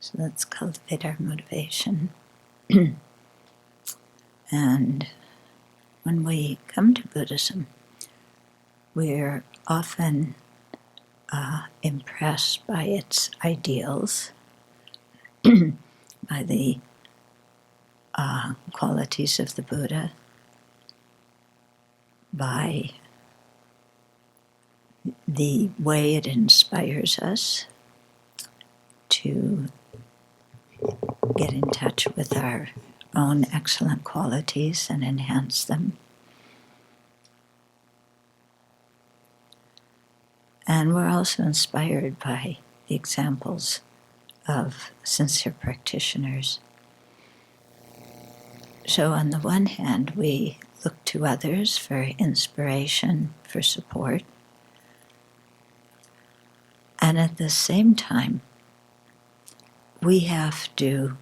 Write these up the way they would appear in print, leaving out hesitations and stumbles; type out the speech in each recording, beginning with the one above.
So let's cultivate our motivation. And when we come to Buddhism, we're often impressed by its ideals, by the qualities of the Buddha, by the way it inspires us to get in touch with our own excellent qualities and enhance them. And we're also inspired by the examples of sincere practitioners. So on the one hand, we look to others for inspiration, for support, and at the same time, we have to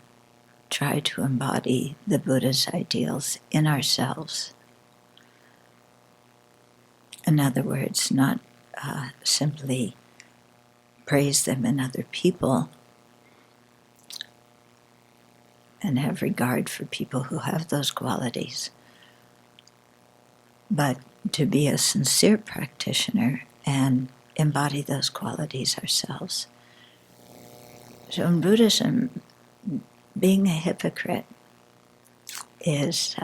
try to embody the Buddha's ideals in ourselves. In other words, not simply praise them in other people and have regard for people who have those qualities, but to be a sincere practitioner and embody those qualities ourselves. So in Buddhism, being a hypocrite is,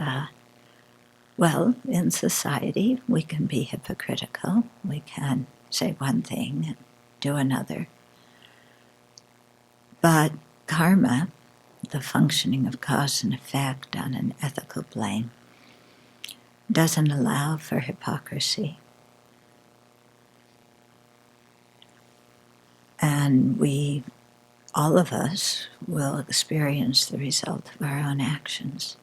in society, we can be hypocritical. We can say one thing and do another. But karma, the functioning of cause and effect on an ethical plane, doesn't allow for hypocrisy. And all of us will experience the result of our own actions.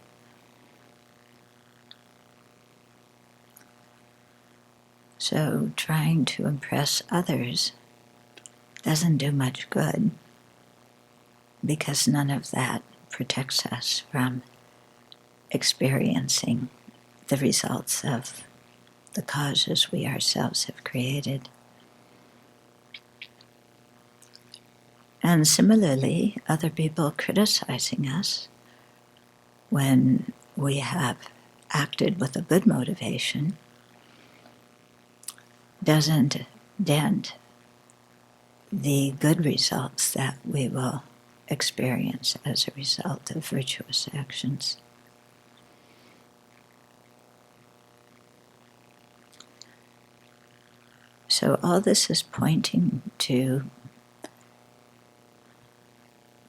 So trying to impress others doesn't do much good, because none of that protects us from experiencing the results of the causes we ourselves have created. And similarly, other people criticizing us when we have acted with a good motivation doesn't dent the good results that we will experience as a result of virtuous actions. So all this is pointing to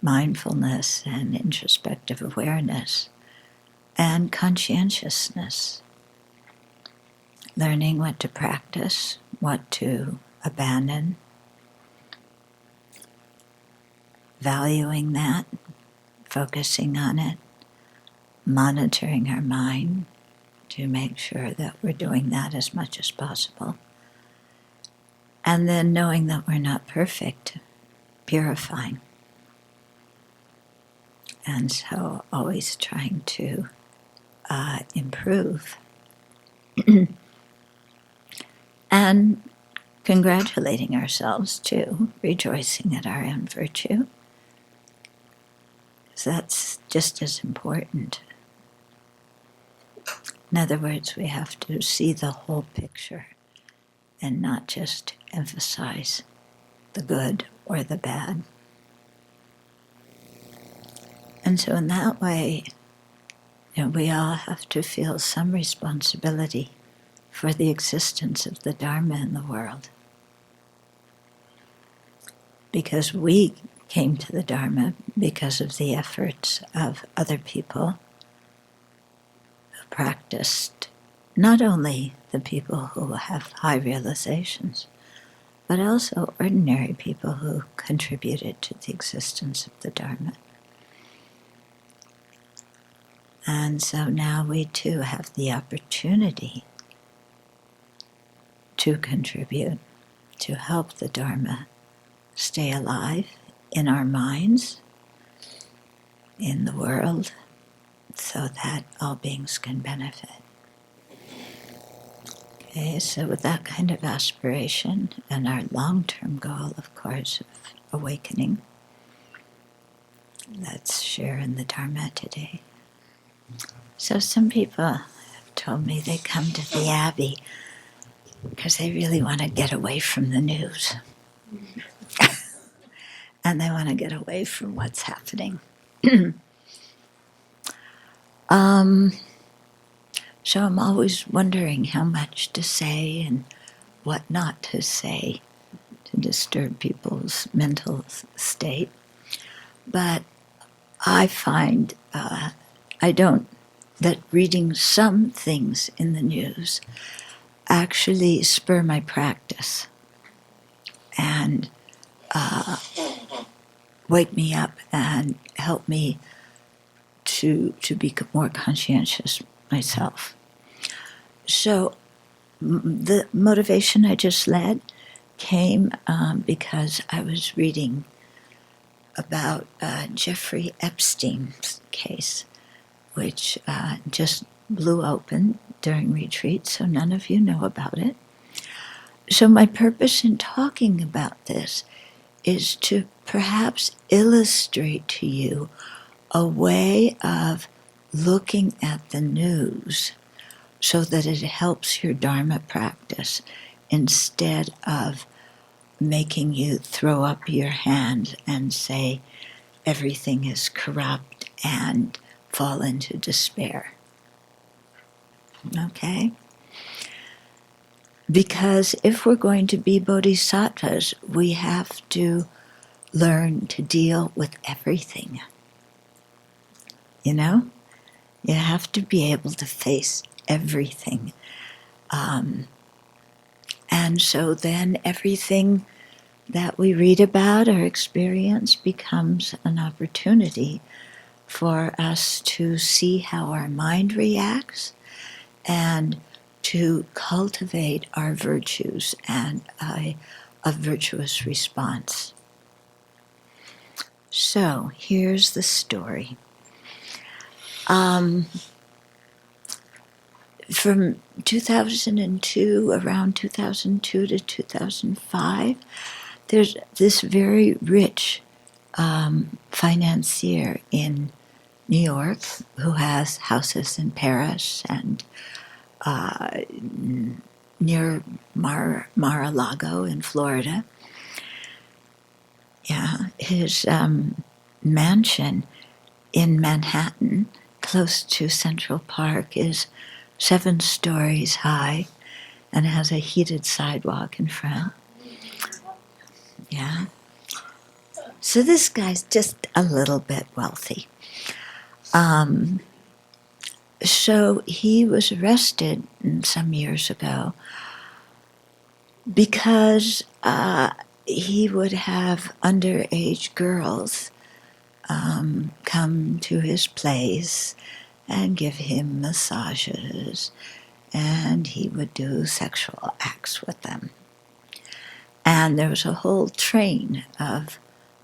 mindfulness and introspective awareness and conscientiousness, learning what to practice, what to abandon, valuing that, focusing on it, monitoring our mind to make sure that we're doing that as much as possible, and then knowing that we're not perfect, purifying. And so always trying to improve and congratulating ourselves too, rejoicing at our own virtue. So that's just as important. In other words, we have to see the whole picture and not just emphasize the good or the bad. And so in that way, we all have to feel some responsibility for the existence of the Dharma in the world. Because we came to the Dharma because of the efforts of other people who practiced, not only the people who have high realizations, but also ordinary people who contributed to the existence of the Dharma. And so now we too have the opportunity to contribute, to help the Dharma stay alive in our minds, in the world, so that all beings can benefit. Okay, so with that kind of aspiration and our long-term goal, of course, of awakening, let's share in the Dharma today. So some people have told me they come to the Abbey because they really want to get away from the news. And they want to get away from what's happening. So I'm always wondering how much to say and what not to say to disturb people's mental state. But I find that reading some things in the news actually spur my practice and wake me up and help me to be more conscientious myself. So the motivation I just led came because I was reading about Jeffrey Epstein's case, which just blew open during retreat, so none of you know about it. So my purpose in talking about this is to perhaps illustrate to you a way of looking at the news so that it helps your Dharma practice instead of making you throw up your hand and say everything is corrupt and fall into despair. Okay? Because if we're going to be bodhisattvas, we have to learn to deal with everything. You know? You have to be able to face everything. And so then everything that we read about or experience becomes an opportunity for us to see how our mind reacts and to cultivate our virtues and a virtuous response. So here's the story. From 2002, around 2002 to 2005, there's this very rich financier in New York who has houses in Paris and near Mar-a-Lago in Florida. Yeah, his mansion in Manhattan, close to Central Park, is 7 stories high and has a heated sidewalk in front. Yeah. So this guy's just a little bit wealthy. So he was arrested some years ago because he would have underage girls come to his place and give him massages, and he would do sexual acts with them. And there was a whole train of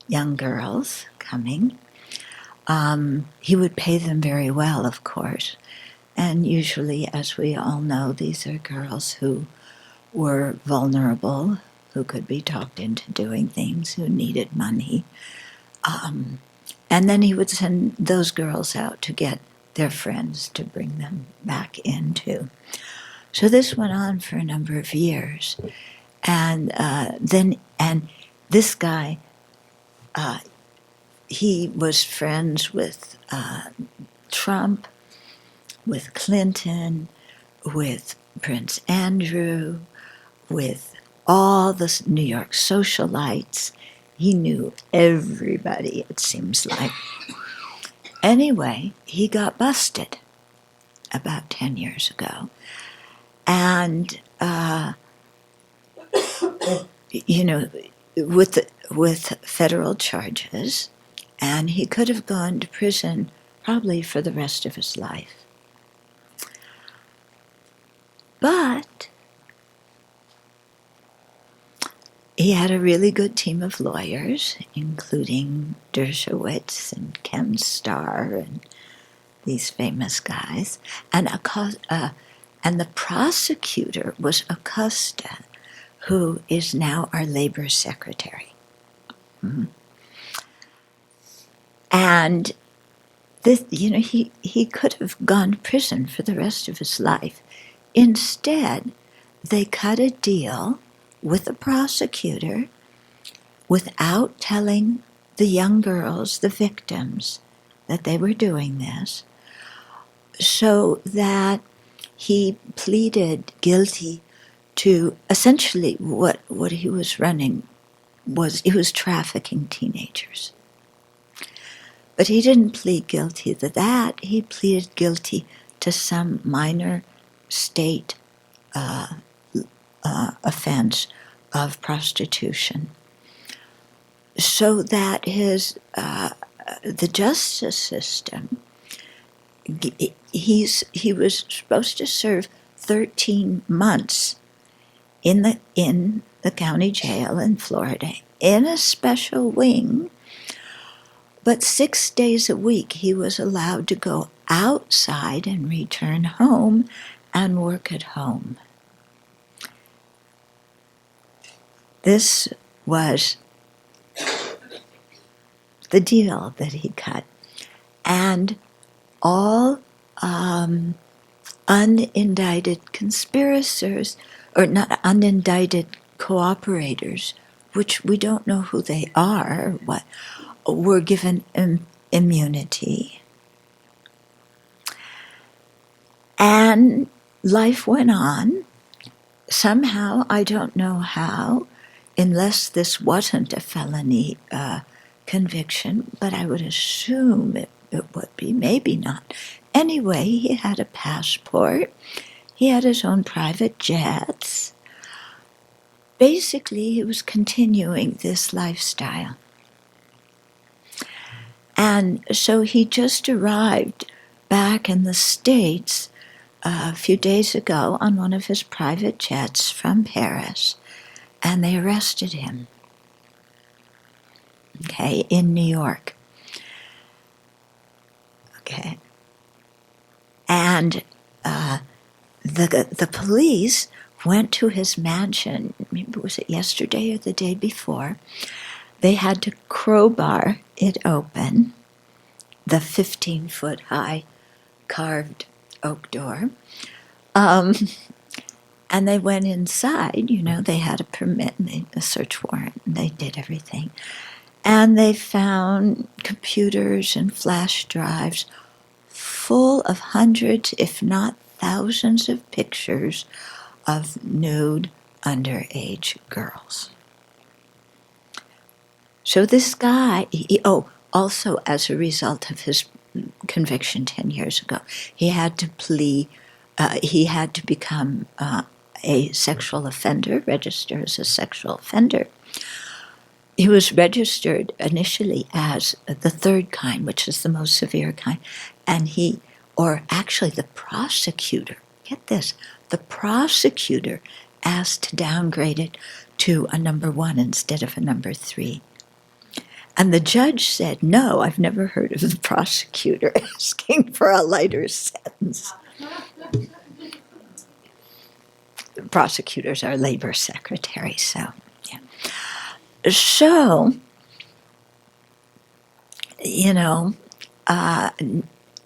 young girls coming. He would pay them very well, of course. And usually, as we all know, these are girls who were vulnerable, who could be talked into doing things, who needed money. And then he would send those girls out to get their friends to bring them back in too. So this went on for a number of years. And this guy, he was friends with Trump, with Clinton, with Prince Andrew, with all the New York socialites. He knew everybody, it seems like. Anyway, he got busted about 10 years ago. And, with federal charges, and he could have gone to prison probably for the rest of his life. But he had a really good team of lawyers, including Dershowitz and Ken Starr and these famous guys. And the prosecutor was Acosta, who is now our labor secretary. Mm-hmm. And this, he could have gone to prison for the rest of his life. Instead, they cut a deal with the prosecutor without telling the young girls, the victims, that they were doing this, so that he pleaded guilty to essentially what he was running was, he was trafficking teenagers. But he didn't plead guilty to that. He pleaded guilty to some minor state offense of prostitution, so that the justice system, he was supposed to serve 13 months in the county jail in Florida in a special wing, but 6 days a week he was allowed to go outside and return home and work at home. This was the deal that he cut. And all unindicted conspirators, or not unindicted cooperators, which we don't know who they are or what, were given immunity. And life went on. Somehow, I don't know how, unless this wasn't a felony conviction, but I would assume it would be, maybe not. Anyway, he had a passport. He had his own private jets. Basically, he was continuing this lifestyle. And so he just arrived back in the States a few days ago on one of his private jets from Paris, and they arrested him, okay, in New York. Okay. And the police went to his mansion, maybe was it yesterday or the day before. They had to crowbar it open, the 15-foot high carved oak door. And they went inside, they had a permit, and a search warrant, and they did everything. And they found computers and flash drives full of hundreds, if not thousands, of pictures of nude underage girls. So this guy, also as a result of his conviction 10 years ago, he had to become a sexual offender, register as a sexual offender. He was registered initially as the third kind, which is the most severe kind, and the prosecutor, get this, the prosecutor asked to downgrade it to a number 1 instead of a number 3. And the judge said, no, I've never heard of the prosecutor asking for a lighter sentence. Prosecutors are labor secretaries, so, yeah. So,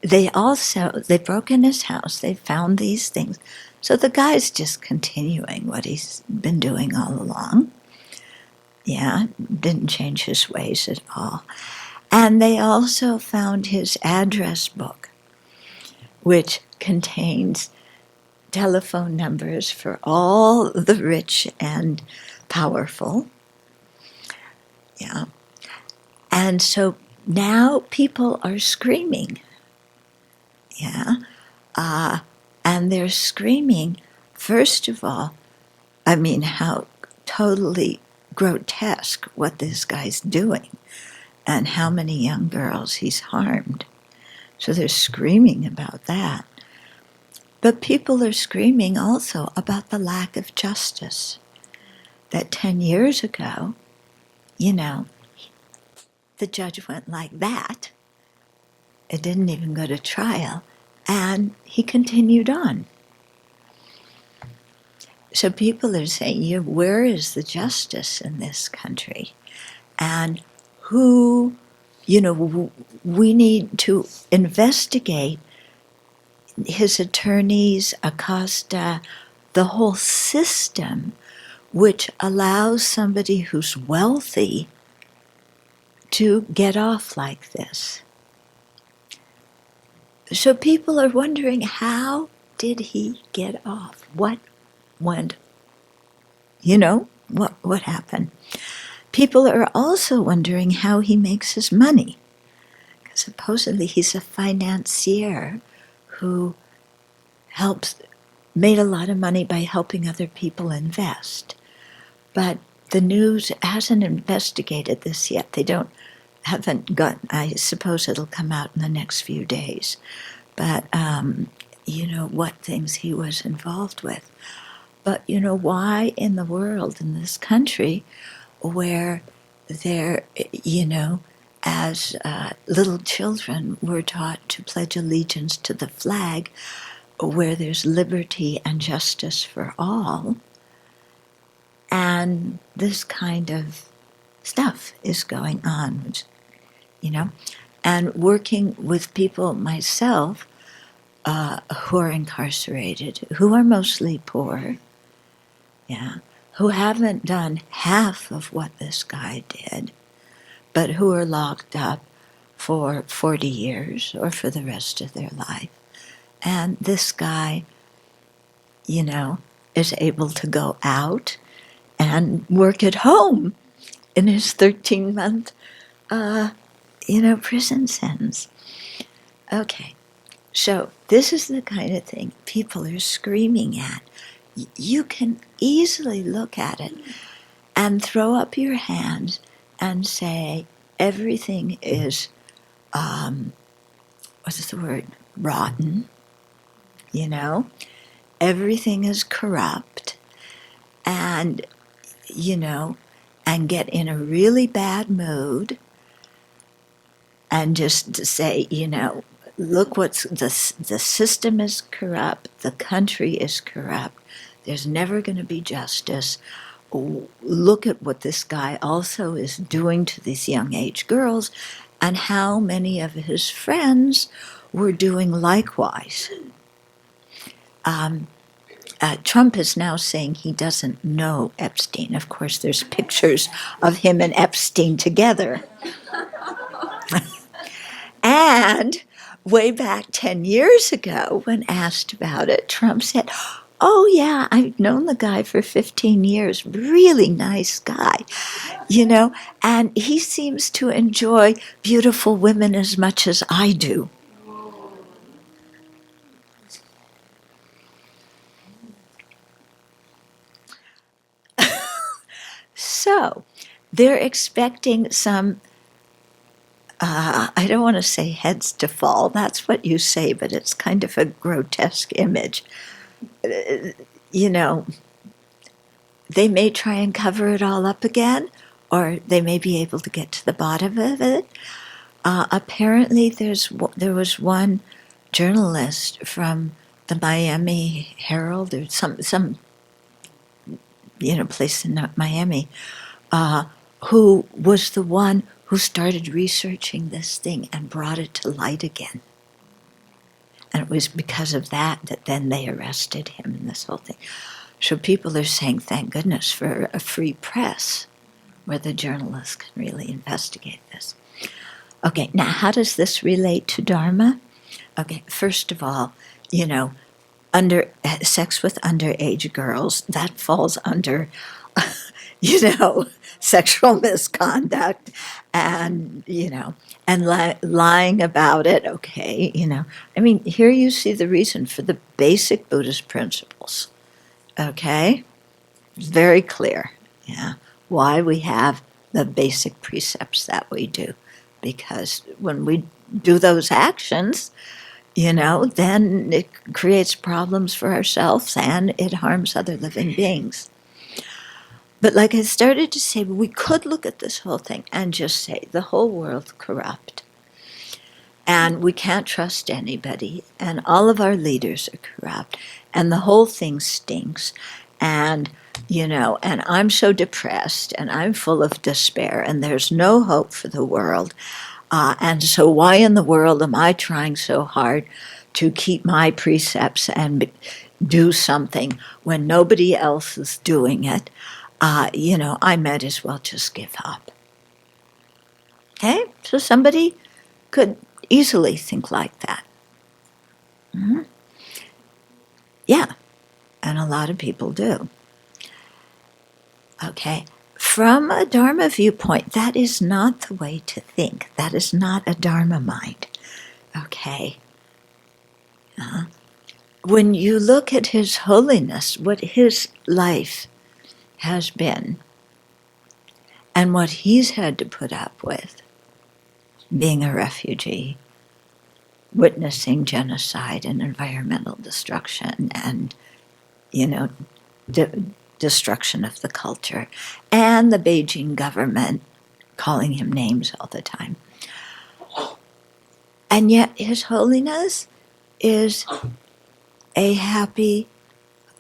they broke in his house, they found these things. So the guy's just continuing what he's been doing all along. Yeah, didn't change his ways at all. And they also found his address book, which contains telephone numbers for all the rich and powerful. Yeah. And so now people are screaming. Yeah. And they're screaming, first of all, how totally grotesque what this guy's doing and how many young girls he's harmed. So they're screaming about that. But people are screaming also about the lack of justice. That 10 years ago, the judge went like that. It didn't even go to trial, and he continued on. So people are saying, where is the justice in this country? And who we need to investigate his attorneys, Acosta, the whole system, which allows somebody who's wealthy to get off like this. So people are wondering, how did he get off? What went, what happened? People are also wondering how he makes his money. Because supposedly he's a financier who made a lot of money by helping other people invest. But the news hasn't investigated this yet. Haven't got, I suppose it'll come out in the next few days. But, what things he was involved with. But, why in the world, in this country, where there, as little children were taught to pledge allegiance to the flag, where there's liberty and justice for all, and this kind of stuff is going on, and working with people myself who are incarcerated, who are mostly poor, who haven't done half of what this guy did, but who are locked up for 40 years or for the rest of their life. And this guy, is able to go out and work at home in his 13-month, prison sentence. Okay, so this is the kind of thing people are screaming at. You can easily look at it and throw up your hands and say everything is, rotten, everything is corrupt, and, and get in a really bad mood and just to say, look, the system is corrupt, the country is corrupt, there's never going to be justice. Look at what this guy also is doing to these young age girls, and how many of his friends were doing likewise. Trump is now saying he doesn't know Epstein. Of course, there's pictures of him and Epstein together. And way back 10 years ago, when asked about it, Trump said, oh yeah, I've known the guy for 15 years, really nice guy, and he seems to enjoy beautiful women as much as I do. So, they're expecting some, I don't want to say heads to fall, that's what you say, but it's kind of a grotesque image. They may try and cover it all up again, or they may be able to get to the bottom of it. Apparently, there was one journalist from the Miami Herald, or some place in Miami, who was the one who started researching this thing and brought it to light again. And it was because of that then they arrested him in this whole thing. So people are saying, thank goodness for a free press where the journalists can really investigate this. Okay, now how does this relate to Dharma? Okay, first of all, sex with underage girls, that falls under, sexual misconduct and, lying about it, okay, here you see the reason for the basic Buddhist principles, okay? Very clear, why we have the basic precepts that we do. Because when we do those actions, then it creates problems for ourselves and it harms other living beings. But like I started to say, we could look at this whole thing and just say the whole world's corrupt. And we can't trust anybody. And all of our leaders are corrupt. And the whole thing stinks. And, and I'm so depressed and I'm full of despair and there's no hope for the world. And so why in the world am I trying so hard to keep my precepts and do something when nobody else is doing it? I might as well just give up. Okay? So somebody could easily think like that. Mm-hmm. Yeah, and a lot of people do. Okay? From a Dharma viewpoint, that is not the way to think. That is not a Dharma mind. Okay? When you look at His Holiness, what his life has been, and what he's had to put up with, being a refugee, witnessing genocide and environmental destruction and, destruction of the culture, and the Beijing government calling him names all the time. And yet His Holiness is a happy,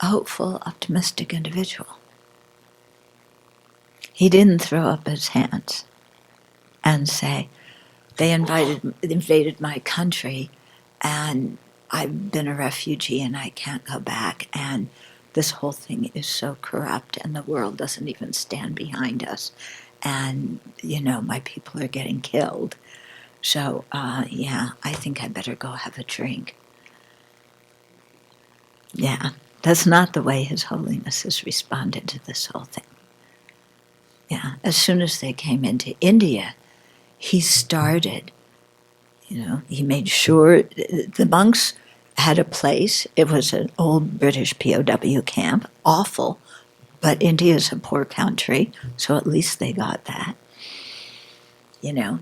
hopeful, optimistic individual. He didn't throw up his hands and say, they invaded my country and I've been a refugee and I can't go back, and this whole thing is so corrupt and the world doesn't even stand behind us, and my people are getting killed, so I think I better go have a drink. Yeah, that's not the way His Holiness has responded to this whole thing. Yeah, as soon as they came into India, he started, he made sure the monks had a place. It was an old British POW camp, awful, but India's a poor country, so at least they got that.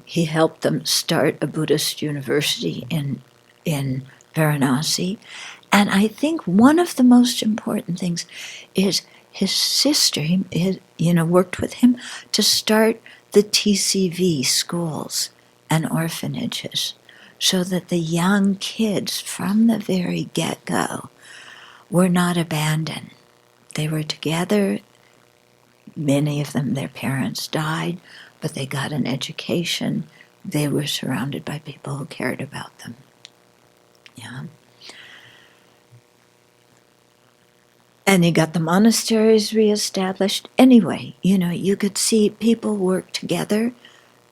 He helped them start a Buddhist university in Varanasi. And I think one of the most important things is his sister, worked with him to start the TCV schools and orphanages so that the young kids from the very get-go were not abandoned. They were together. Many of them, their parents died, but they got an education. They were surrounded by people who cared about them. Yeah. And he got the monasteries reestablished. Anyway, you could see people work together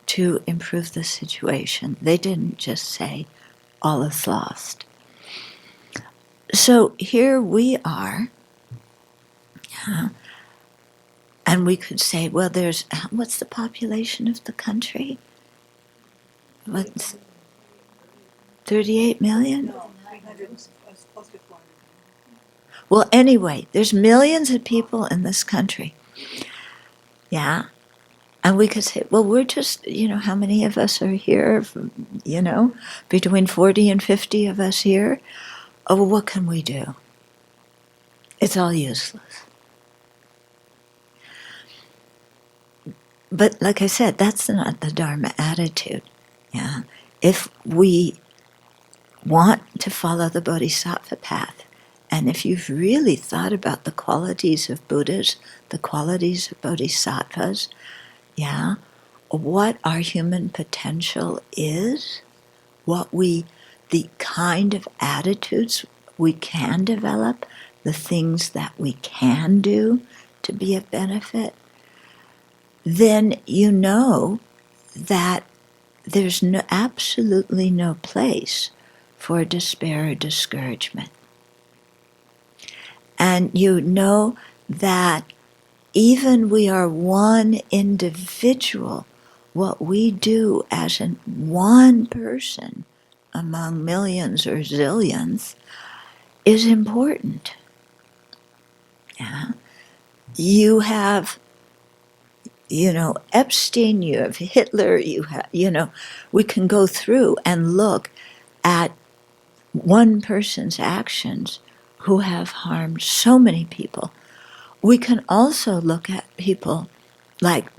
to improve the situation. They didn't just say, all is lost. So here we are, and we could say, well, what's the population of the country? What's 38 million? No, 300, close to 400. Well, anyway, there's millions of people in this country. Yeah. And we could say, well, we're just, how many of us are here? Between 40 and 50 of us here. Oh, well, what can we do? It's all useless. But like I said, that's not the Dharma attitude. Yeah. If we want to follow the Bodhisattva path, and if you've really thought about the qualities of Buddhas, the qualities of Bodhisattvas, what our human potential is, the kind of attitudes we can develop, the things that we can do to be of benefit, then you know that there's absolutely no place for despair or discouragement. And you know that even we are one individual, what we do as one person among millions or zillions is important. Yeah. You have, Epstein, you have Hitler, we can go through and look at one person's actions who have harmed so many people. We can also look at people like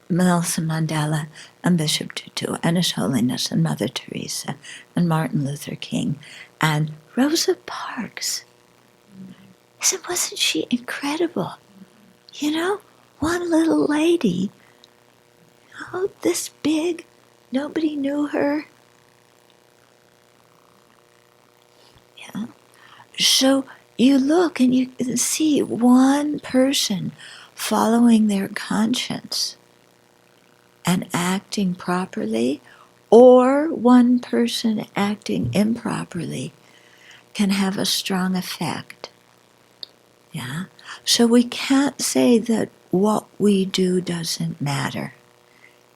Nelson Mandela and Bishop Tutu and His Holiness and Mother Teresa and Martin Luther King and Rosa Parks. Wasn't she incredible? One little lady, this big, Nobody knew her. Yeah. So you look and you can see one person following their conscience and acting properly, or one person acting improperly can have a strong effect. Yeah. So we can't say that what we do doesn't matter.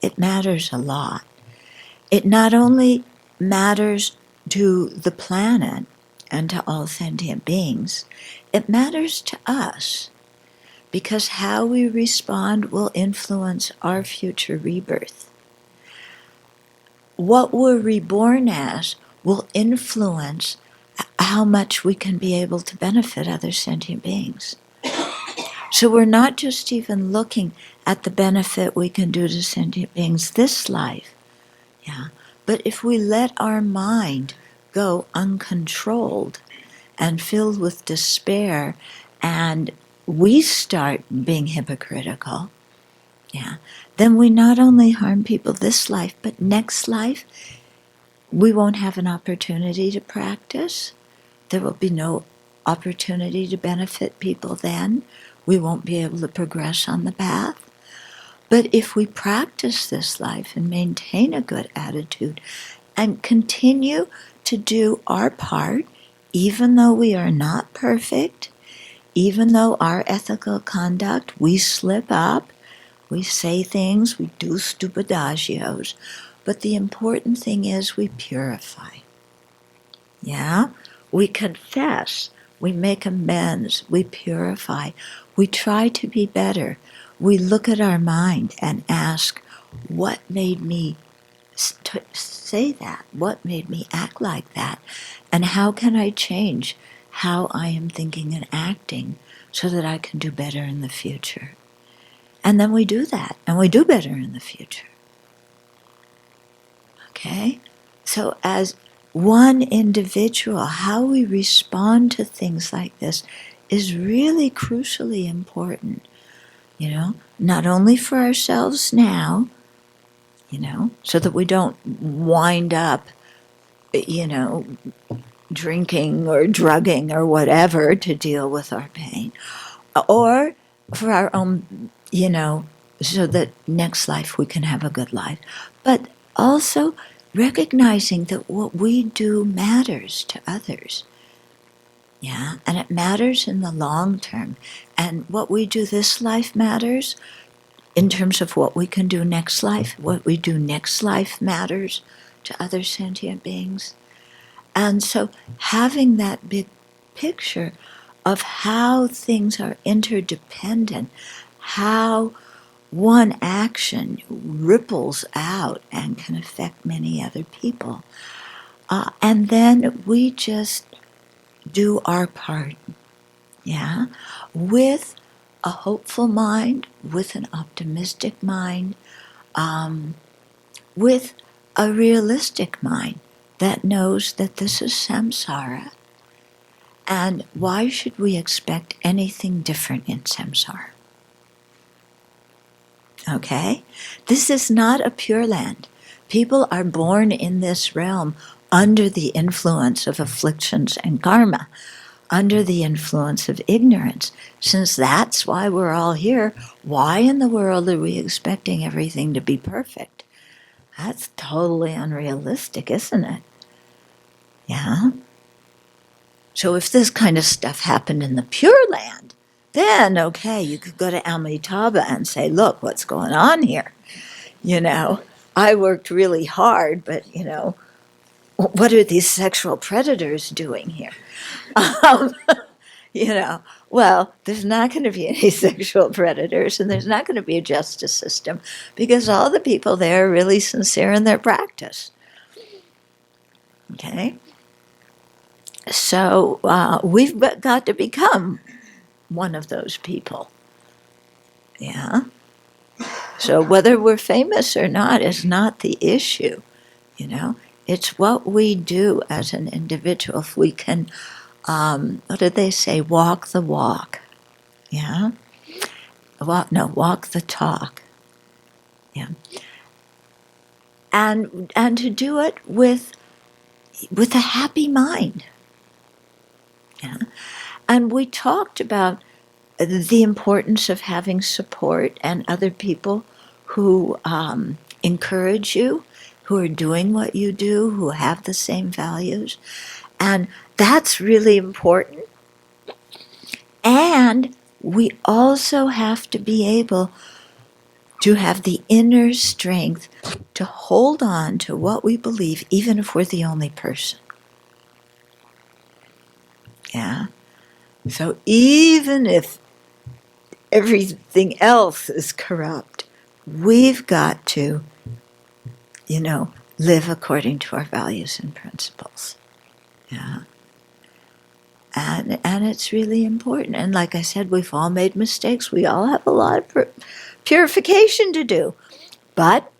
It matters a lot. It not only matters to the planet and to all sentient beings, it matters to us, because how we respond will influence our future rebirth. What we're reborn as will influence how much we can be able to benefit other sentient beings. So we're not just even looking at the benefit we can do to sentient beings this life, yeah. But if we let our mind go uncontrolled and filled with despair, and we start being hypocritical, yeah, then we not only harm people this life, but next life, we won't have an opportunity to practice. There will be no opportunity to benefit people then. We won't be able to progress on the path. But if we practice this life and maintain a good attitude and continue to do our part, even though we are not perfect, even though our ethical conduct, we slip up, we say things, we do stupidagios, but the important thing is we purify. Yeah? We confess, we make amends, we purify, we try to be better. We look at our mind and ask, what made me say that? What made me act like that? And how can I change how I am thinking and acting so that I can do better in the future? And then we do that, and we do better in the future. Okay? So as one individual, how we respond to things like this is really crucially important, not only for ourselves now, so that we don't wind up, drinking or drugging or whatever to deal with our pain, or for our own, so that next life we can have a good life. But also recognizing that what we do matters to others. Yeah, and it matters in the long term. And what we do this life matters in terms of what we can do next life. What we do next life matters to other sentient beings. And so having that big picture of how things are interdependent, how one action ripples out and can affect many other people. And then we just do our part, yeah, with a hopeful mind, with an optimistic mind, with a realistic mind that knows that this is samsara. And why should we expect anything different in samsara? Okay? This is not a pure land. People are born in this realm under the influence of afflictions and karma, under the influence of ignorance. Since that's why we're all here, why in the world are we expecting everything to be perfect? That's totally unrealistic, isn't it? Yeah? So if this kind of stuff happened in the Pure Land, then okay, you could go to Amitabha and say, look, what's going on here? I worked really hard, but, what are these sexual predators doing here? Um, well, there's not going to be any sexual predators, and there's not going to be a justice system, because all the people there are really sincere in their practice. Okay? So we've got to become one of those people. Yeah? So whether we're famous or not is not the issue, It's what we do as an individual. If we can, what did they say, walk the walk, yeah? Walk the talk, yeah? and to do it with a happy mind. Yeah. And we talked about the importance of having support and other people who encourage you, who are doing what you do, who have the same values. And that's really important. And we also have to be able to have the inner strength to hold on to what we believe, even if we're the only person. Yeah. So even if everything else is corrupt, we've got to, live according to our values and principles. Yeah. And it's really important. And like I said, we've all made mistakes. We all have a lot of purification to do. But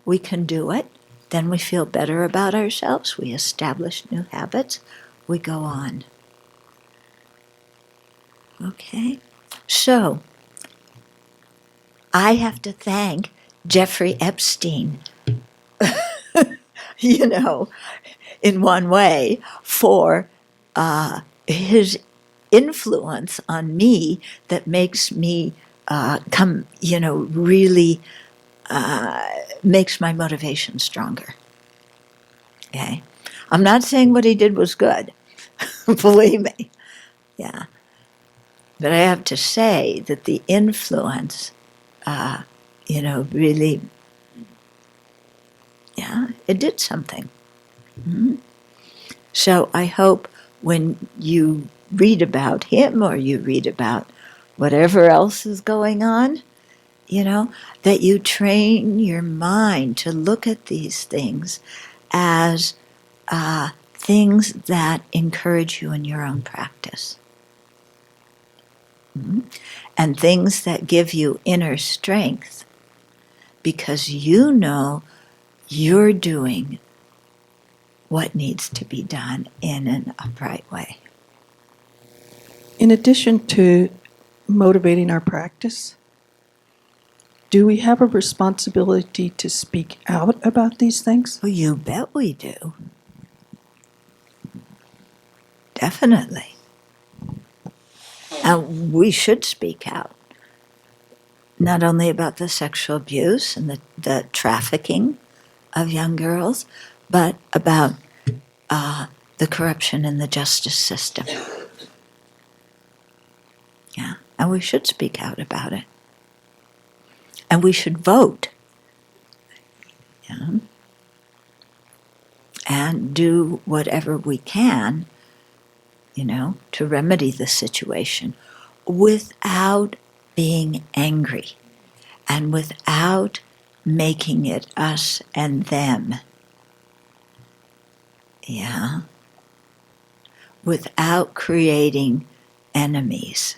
we can do it. Then we feel better about ourselves. We establish new habits. We go on. Okay? So, I have to thank Jeffrey Epstein, in one way, for his influence on me that makes me really makes my motivation stronger. Okay? I'm not saying what he did was good. Believe me. Yeah. But I have to say that the influence, really, it did something. Mm-hmm. So I hope when you read about him or you read about whatever else is going on, that you train your mind to look at these things as things that encourage you in your own practice. Mm-hmm. And things that give you inner strength because you're doing what needs to be done in an upright way. In addition to motivating our practice, do we have a responsibility to speak out about these things? Well, you bet we do. Definitely. And we should speak out. Not only about the sexual abuse and the trafficking of young girls, but about the corruption in the justice system. Yeah, and we should speak out about it. And we should vote. Yeah. And do whatever we can, to remedy the situation without being angry and without making it us and them. Yeah. Without creating enemies.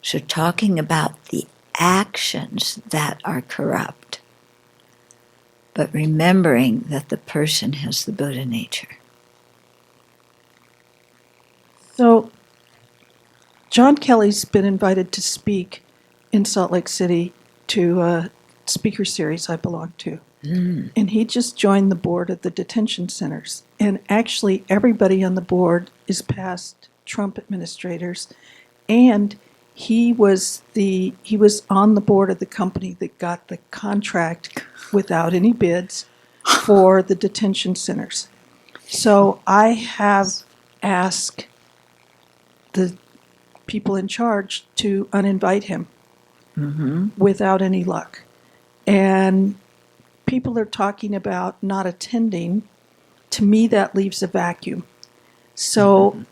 So talking about the actions that are corrupt, but remembering that the person has the Buddha nature. So, John Kelly's been invited to speak in Salt Lake City to a speaker series I belong to. Mm. And he just joined the board of the detention centers. And actually, everybody on the board is past Trump administrators. And he was on the board of the company that got the contract without any bids for the detention centers. So I have asked the people in charge to uninvite him without any luck. And people are talking about not attending. To me, that leaves a vacuum. So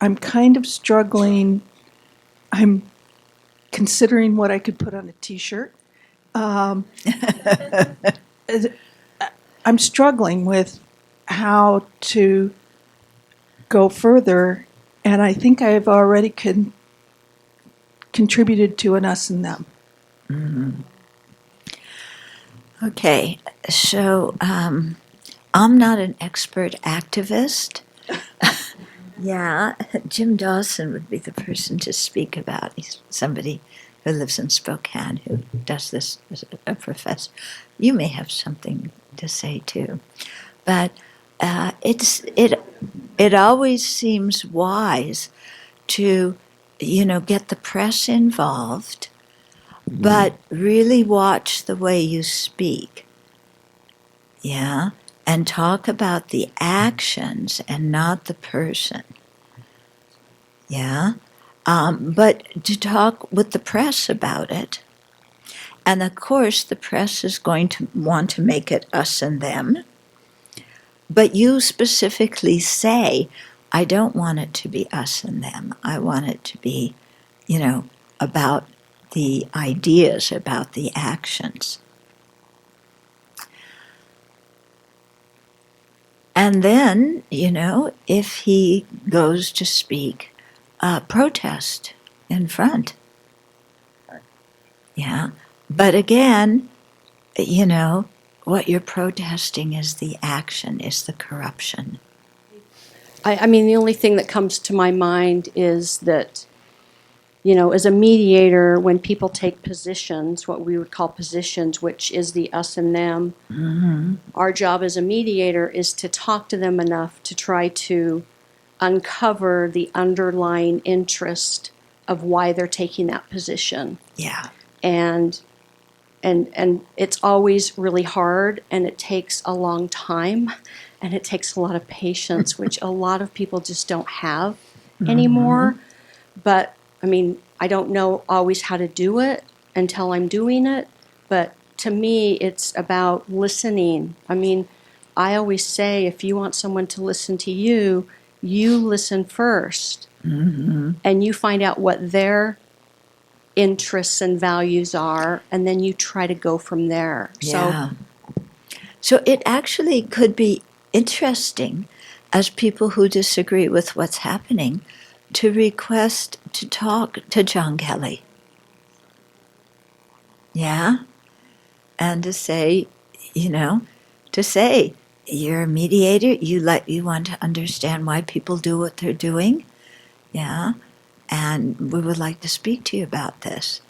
I'm kind of struggling. I'm considering what I could put on a T-shirt. I'm struggling with how to go further, and I think I've already contributed to an us and them. Mm-hmm. Okay, so I'm not an expert activist. Yeah, Jim Dawson would be the person to speak about. He's somebody who lives in Spokane, who does this as a professor. You may have something to say too, but it always seems wise to, get the press involved, but really watch the way you speak. Yeah, and talk about the actions and not the person. Yeah, but to talk with the press about it. And of course, the press is going to want to make it us and them. But you specifically say, I don't want it to be us and them. I want it to be, about the ideas, about the actions. And then, if he goes to speak, protest in front. Yeah. But again, what you're protesting is the action, is the corruption. I mean, the only thing that comes to my mind is that, as a mediator, when people take positions, what we would call positions, which is the us and them, our job as a mediator is to talk to them enough to try to uncover the underlying interest of why they're taking that position. Yeah. And it's always really hard, and it takes a long time, and it takes a lot of patience, which a lot of people just don't have anymore. But I mean, I don't know always how to do it until I'm doing it. But to me, it's about listening. I mean, I always say, if you want someone to listen to you, you listen first, and you find out what their interests and values are, and then you try to go from there. Yeah. So it actually could be interesting, as people who disagree with what's happening, to request to talk to John Kelly. Yeah? And to say, you're a mediator, you want to understand why people do what they're doing. Yeah? And we would like to speak to you about this.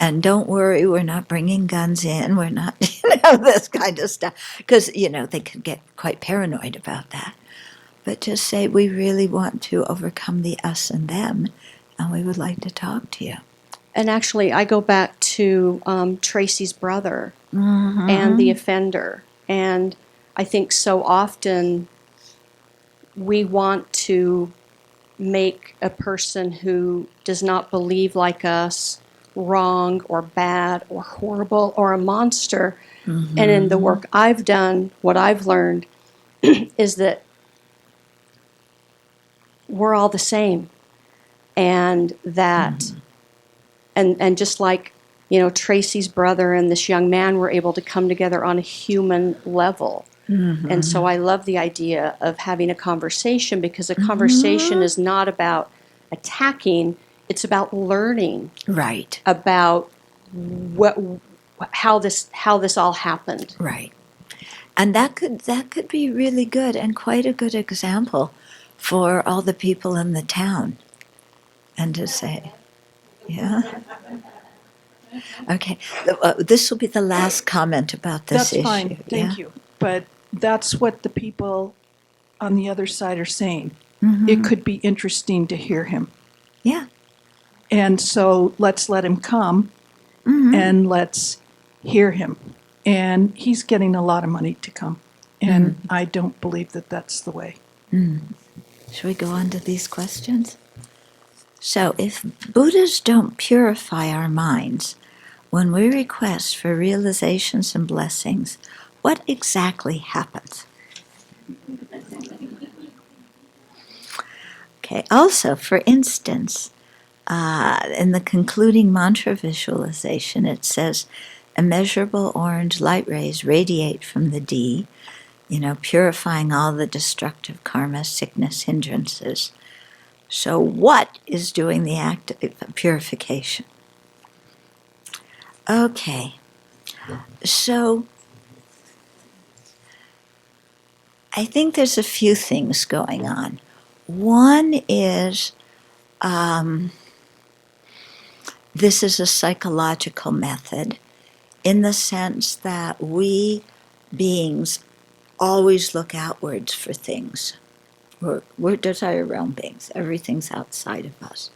And don't worry, we're not bringing guns in. We're not, this kind of stuff. Because, they can get quite paranoid about that. But just say, we really want to overcome the us and them, and we would like to talk to you. And actually, I go back to Tracy's brother and the offender. And I think so often we want to make a person who does not believe like us wrong or bad or horrible or a monster. And in the work I've done, what I've learned is that we're all the same. And that, and just like, Tracy's brother and this young man were able to come together on a human level. And so I love the idea of having a conversation, because a conversation is not about attacking, it's about learning. Right. About how this all happened. Right. And that could be really good, and quite a good example for all the people in the town. And to say, yeah. Okay. This will be the last comment about this issue. That's fine, thank you. But that's what the people on the other side are saying. It could be interesting to hear him. Yeah. And so let's let him come and let's hear him. And he's getting a lot of money to come. And I don't believe that that's the way. Should we go on to these questions? So, if Buddhas don't purify our minds when we request for realizations and blessings, what exactly happens? Okay, also, for instance, in the concluding mantra visualization, it says, immeasurable orange light rays radiate from the D, purifying all the destructive karma, sickness, hindrances. So what is doing the act of purification? Okay, so I think there's a few things going on. One is this is a psychological method in the sense that we beings always look outwards for things. We're desire realm beings. Everything's outside of us.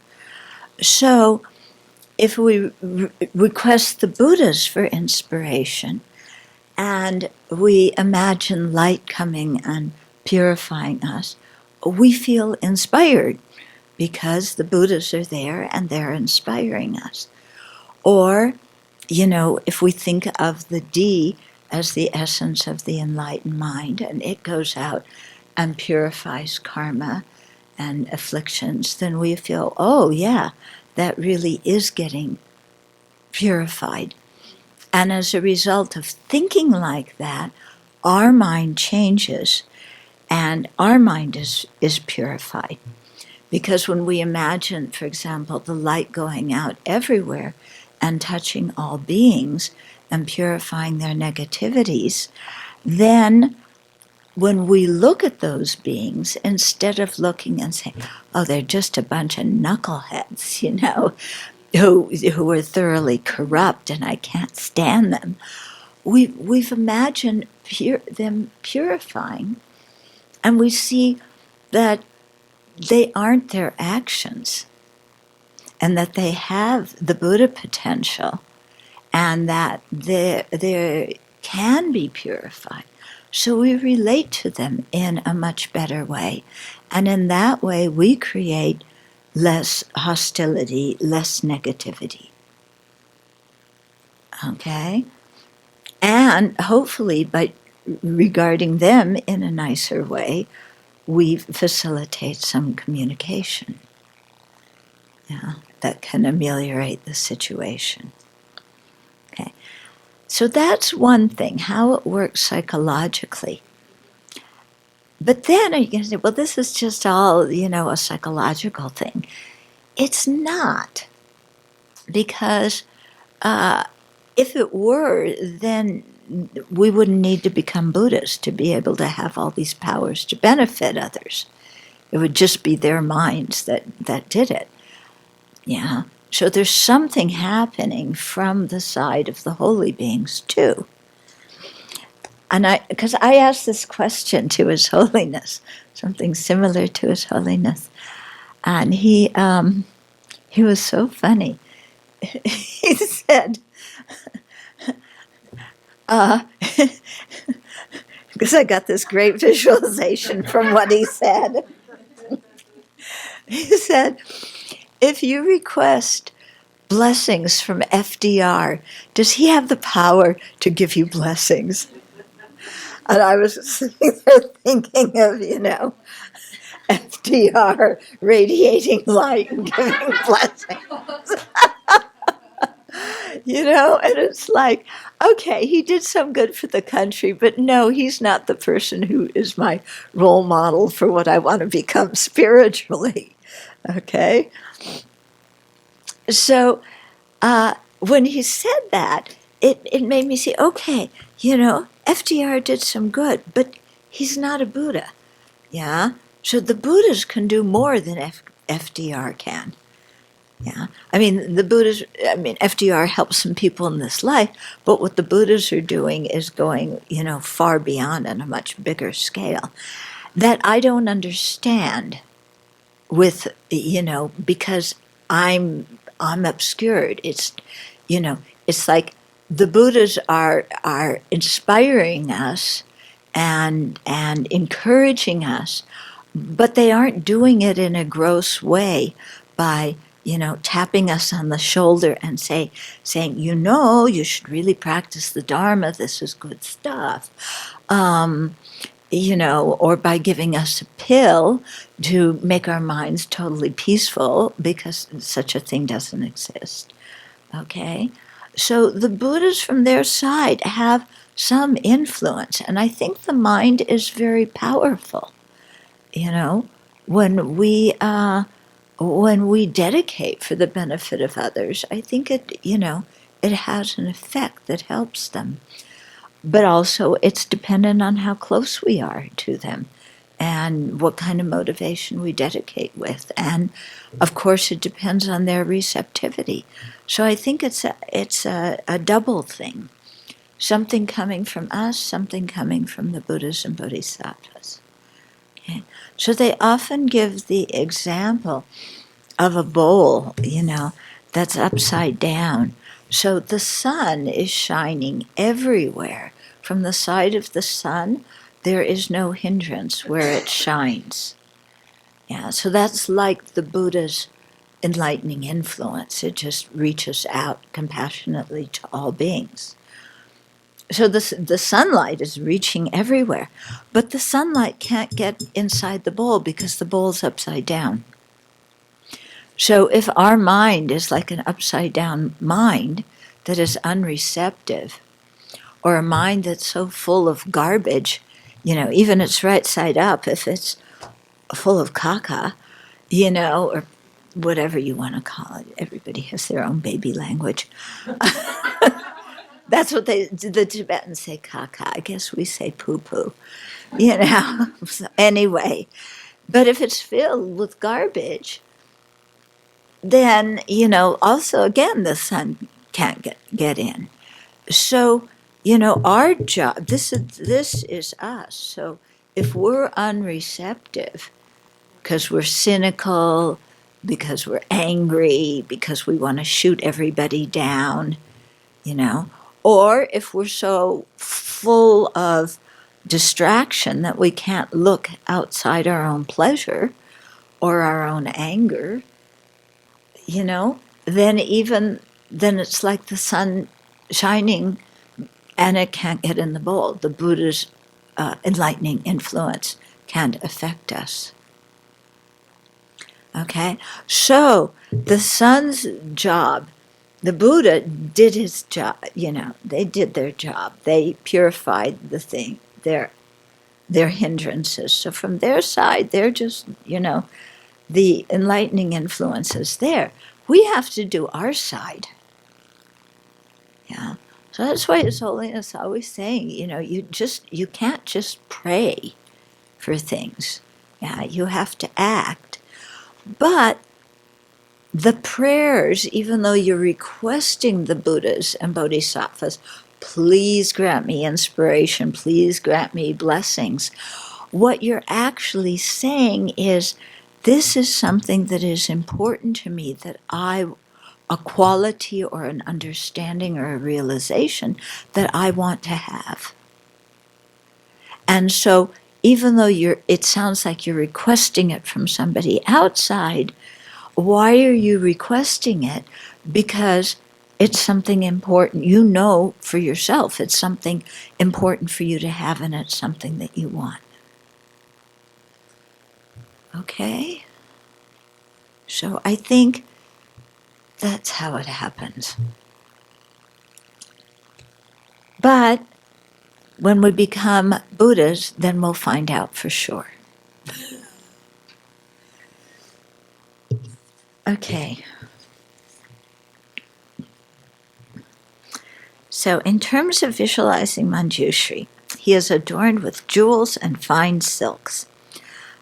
So if we request the Buddhas for inspiration, and we imagine light coming and purifying us, we feel inspired because the Buddhas are there and they're inspiring us. Or, if we think of the D as the essence of the enlightened mind, and it goes out and purifies karma and afflictions, then we feel, oh yeah, that really is getting purified. And as a result of thinking like that, our mind changes and our mind is purified. Because when we imagine, for example, the light going out everywhere and touching all beings and purifying their negativities, then when we look at those beings, instead of looking and saying, oh, they're just a bunch of knuckleheads, who are thoroughly corrupt and I can't stand them, we've imagined them purifying, and we see that they aren't their actions, and that they have the Buddha potential, and that they can be purified. So we relate to them in a much better way. And in that way, we create less hostility, less negativity. Okay? And hopefully, by regarding them in a nicer way, we facilitate some communication, that can ameliorate the situation. Okay. So that's one thing, how it works psychologically. But then are you going to say, well, this is just all, a psychological thing. It's not. Because if it were, then we wouldn't need to become Buddhas to be able to have all these powers to benefit others. It would just be their minds that did it. Yeah. So there's something happening from the side of the holy beings too. And because I asked this question to His Holiness, something similar to His Holiness, and he was so funny. He said, because I got this great visualization from what he said. He said, if you request blessings from FDR, does he have the power to give you blessings? And I was sitting there thinking of, FDR radiating light and giving blessings. And it's like, okay, he did some good for the country, but no, he's not the person who is my role model for what I want to become spiritually. Okay? So when he said that, it made me say, okay, FDR did some good, but he's not a Buddha. Yeah? So the Buddhas can do more than FDR can. Yeah. FDR helps some people in this life, but what the Buddhas are doing is going, far beyond on a much bigger scale that I don't understand with, because I'm obscured. It's, it's like the Buddhas are inspiring us and encouraging us, but they aren't doing it in a gross way by tapping us on the shoulder and saying, you should really practice the Dharma, this is good stuff. Or by giving us a pill to make our minds totally peaceful, because such a thing doesn't exist. Okay? So the Buddhas from their side have some influence, and I think the mind is very powerful. When we dedicate for the benefit of others, I think it has an effect that helps them. But also it's dependent on how close we are to them and what kind of motivation we dedicate with. And of course, it depends on their receptivity. So I think it's a double thing. Something coming from us, something coming from the Buddhas and Bodhisattvas. Okay? So they often give the example of a bowl, that's upside down. So the sun is shining everywhere. From the side of the sun, there is no hindrance where it shines. Yeah, so that's like the Buddha's enlightening influence. It just reaches out compassionately to all beings. So the sunlight is reaching everywhere, but the sunlight can't get inside the bowl because the bowl's upside down. So if our mind is like an upside down mind that is unreceptive, or a mind that's so full of garbage, even it's right side up, if it's full of caca, or whatever you want to call it. Everybody has their own baby language. That's what the Tibetans say, caca. I guess we say poo-poo, So anyway, but if it's filled with garbage, then, also again, the sun can't get in. So, our job, this is us. So if we're unreceptive, because we're cynical, because we're angry, because we want to shoot everybody down, or if we're so full of distraction that we can't look outside our own pleasure or our own anger, then it's like the sun shining and it can't get in the bowl. The Buddha's enlightening influence can't affect us. Okay? So the sun's job, the Buddha did his job, they did their job. They purified the thing, their hindrances. So from their side, they're just, the enlightening influence is there. We have to do our side. Yeah. So that's why His Holiness always saying, you can't just pray for things. Yeah, you have to act. But the prayers, even though you're requesting the Buddhas and Bodhisattvas, please grant me inspiration, please grant me blessings, what you're actually saying is, this is something that is important to me, that a quality or an understanding or a realization that I want to have. And so even though it sounds like you're requesting it from somebody outside, why are you requesting it? Because it's something important. For yourself, it's something important for you to have, and it's something that you want. Okay? So I think that's how it happens. But when we become Buddhas, then we'll find out for sure. Okay. So in terms of visualizing Manjushri, he is adorned with jewels and fine silks.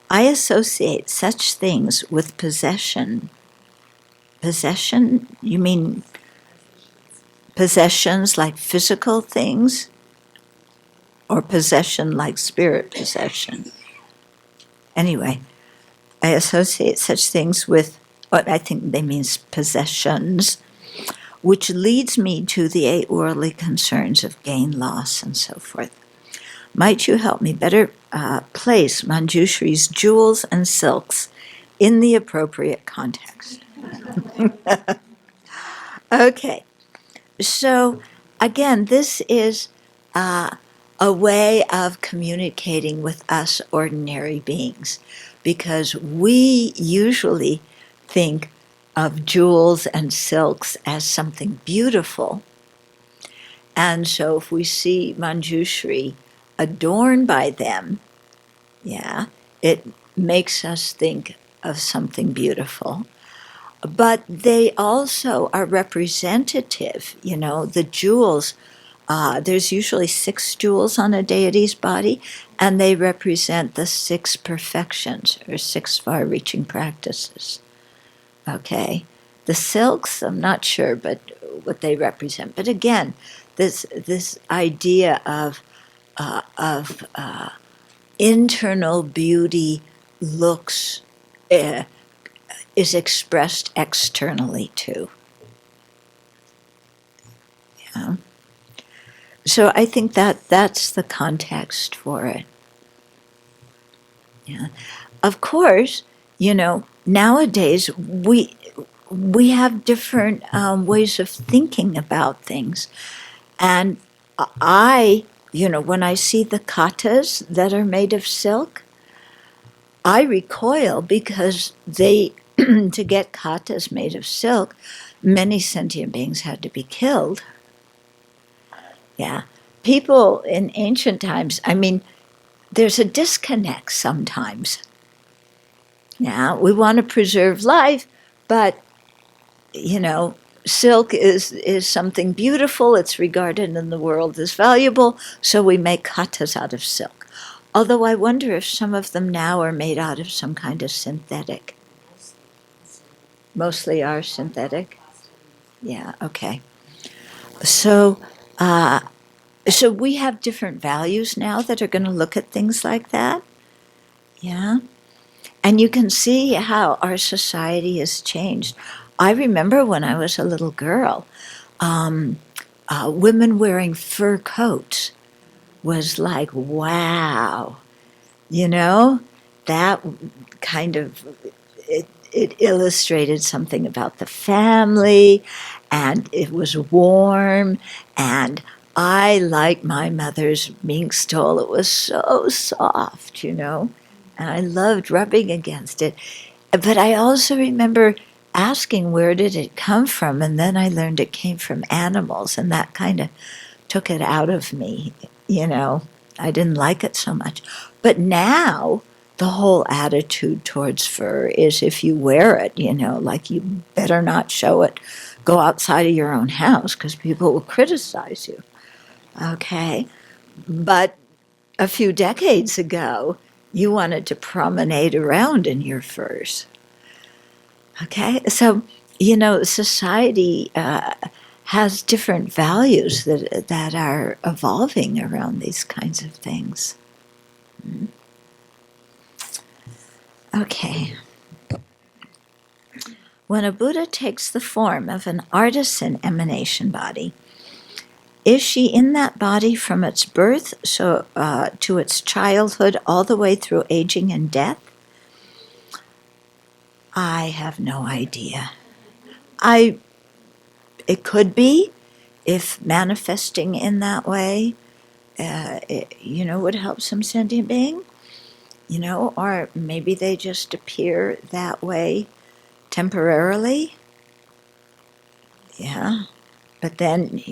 I associate such things with possession. Possession? You mean possessions like physical things? Or possession like spirit possession? Anyway, I associate such things with what I think they mean possessions, which leads me to the 8 worldly concerns of gain, loss, and so forth. Might you help me better place Manjushri's jewels and silks in the appropriate context? Okay, so again, this is a way of communicating with us ordinary beings, because we usually think of jewels and silks as something beautiful. And so if we see Manjushri adorned by them, it makes us think of something beautiful. But they also are representative, the jewels There's usually 6 jewels on a deity's body, and they represent the 6 perfections, or 6 far-reaching practices. Okay, the silks, I'm not sure, but what they represent. But again, this idea of internal beauty looks is expressed externally too. Yeah. So I think that's the context for it. Yeah. Of course, nowadays we have different ways of thinking about things, and when I see the katas that are made of silk, I recoil because to get katas made of silk, many sentient beings had to be killed. Yeah. People in ancient times, there's a disconnect sometimes. Yeah, we want to preserve life, but, silk is something beautiful. It's regarded in the world as valuable, so we make katas out of silk. Although I wonder if some of them now are made out of some kind of synthetic. Mostly are synthetic? Yeah, okay. So we have different values now that are going to look at things like that. Yeah. And you can see how our society has changed. I remember when I was a little girl, women wearing fur coats was like, wow. That kind of, it illustrated something about the family, and it was warm, and I liked my mother's mink stole. It was so soft, and I loved rubbing against it. But I also remember asking where did it come from, and then I learned it came from animals, and that kind of took it out of me, I didn't like it so much. But now the whole attitude towards fur is if you wear it, like you better not show it, go outside of your own house because people will criticize you. Okay? But a few decades ago, you wanted to promenade around in your furs. Okay? So, society has different values that are evolving around these kinds of things. Okay. When a Buddha takes the form of an artisan emanation body, is she in that body from its birth to its childhood all the way through aging and death? I have no idea. It could be, if manifesting in that way, would help some sentient being, or maybe they just appear that way temporarily. Yeah. But then,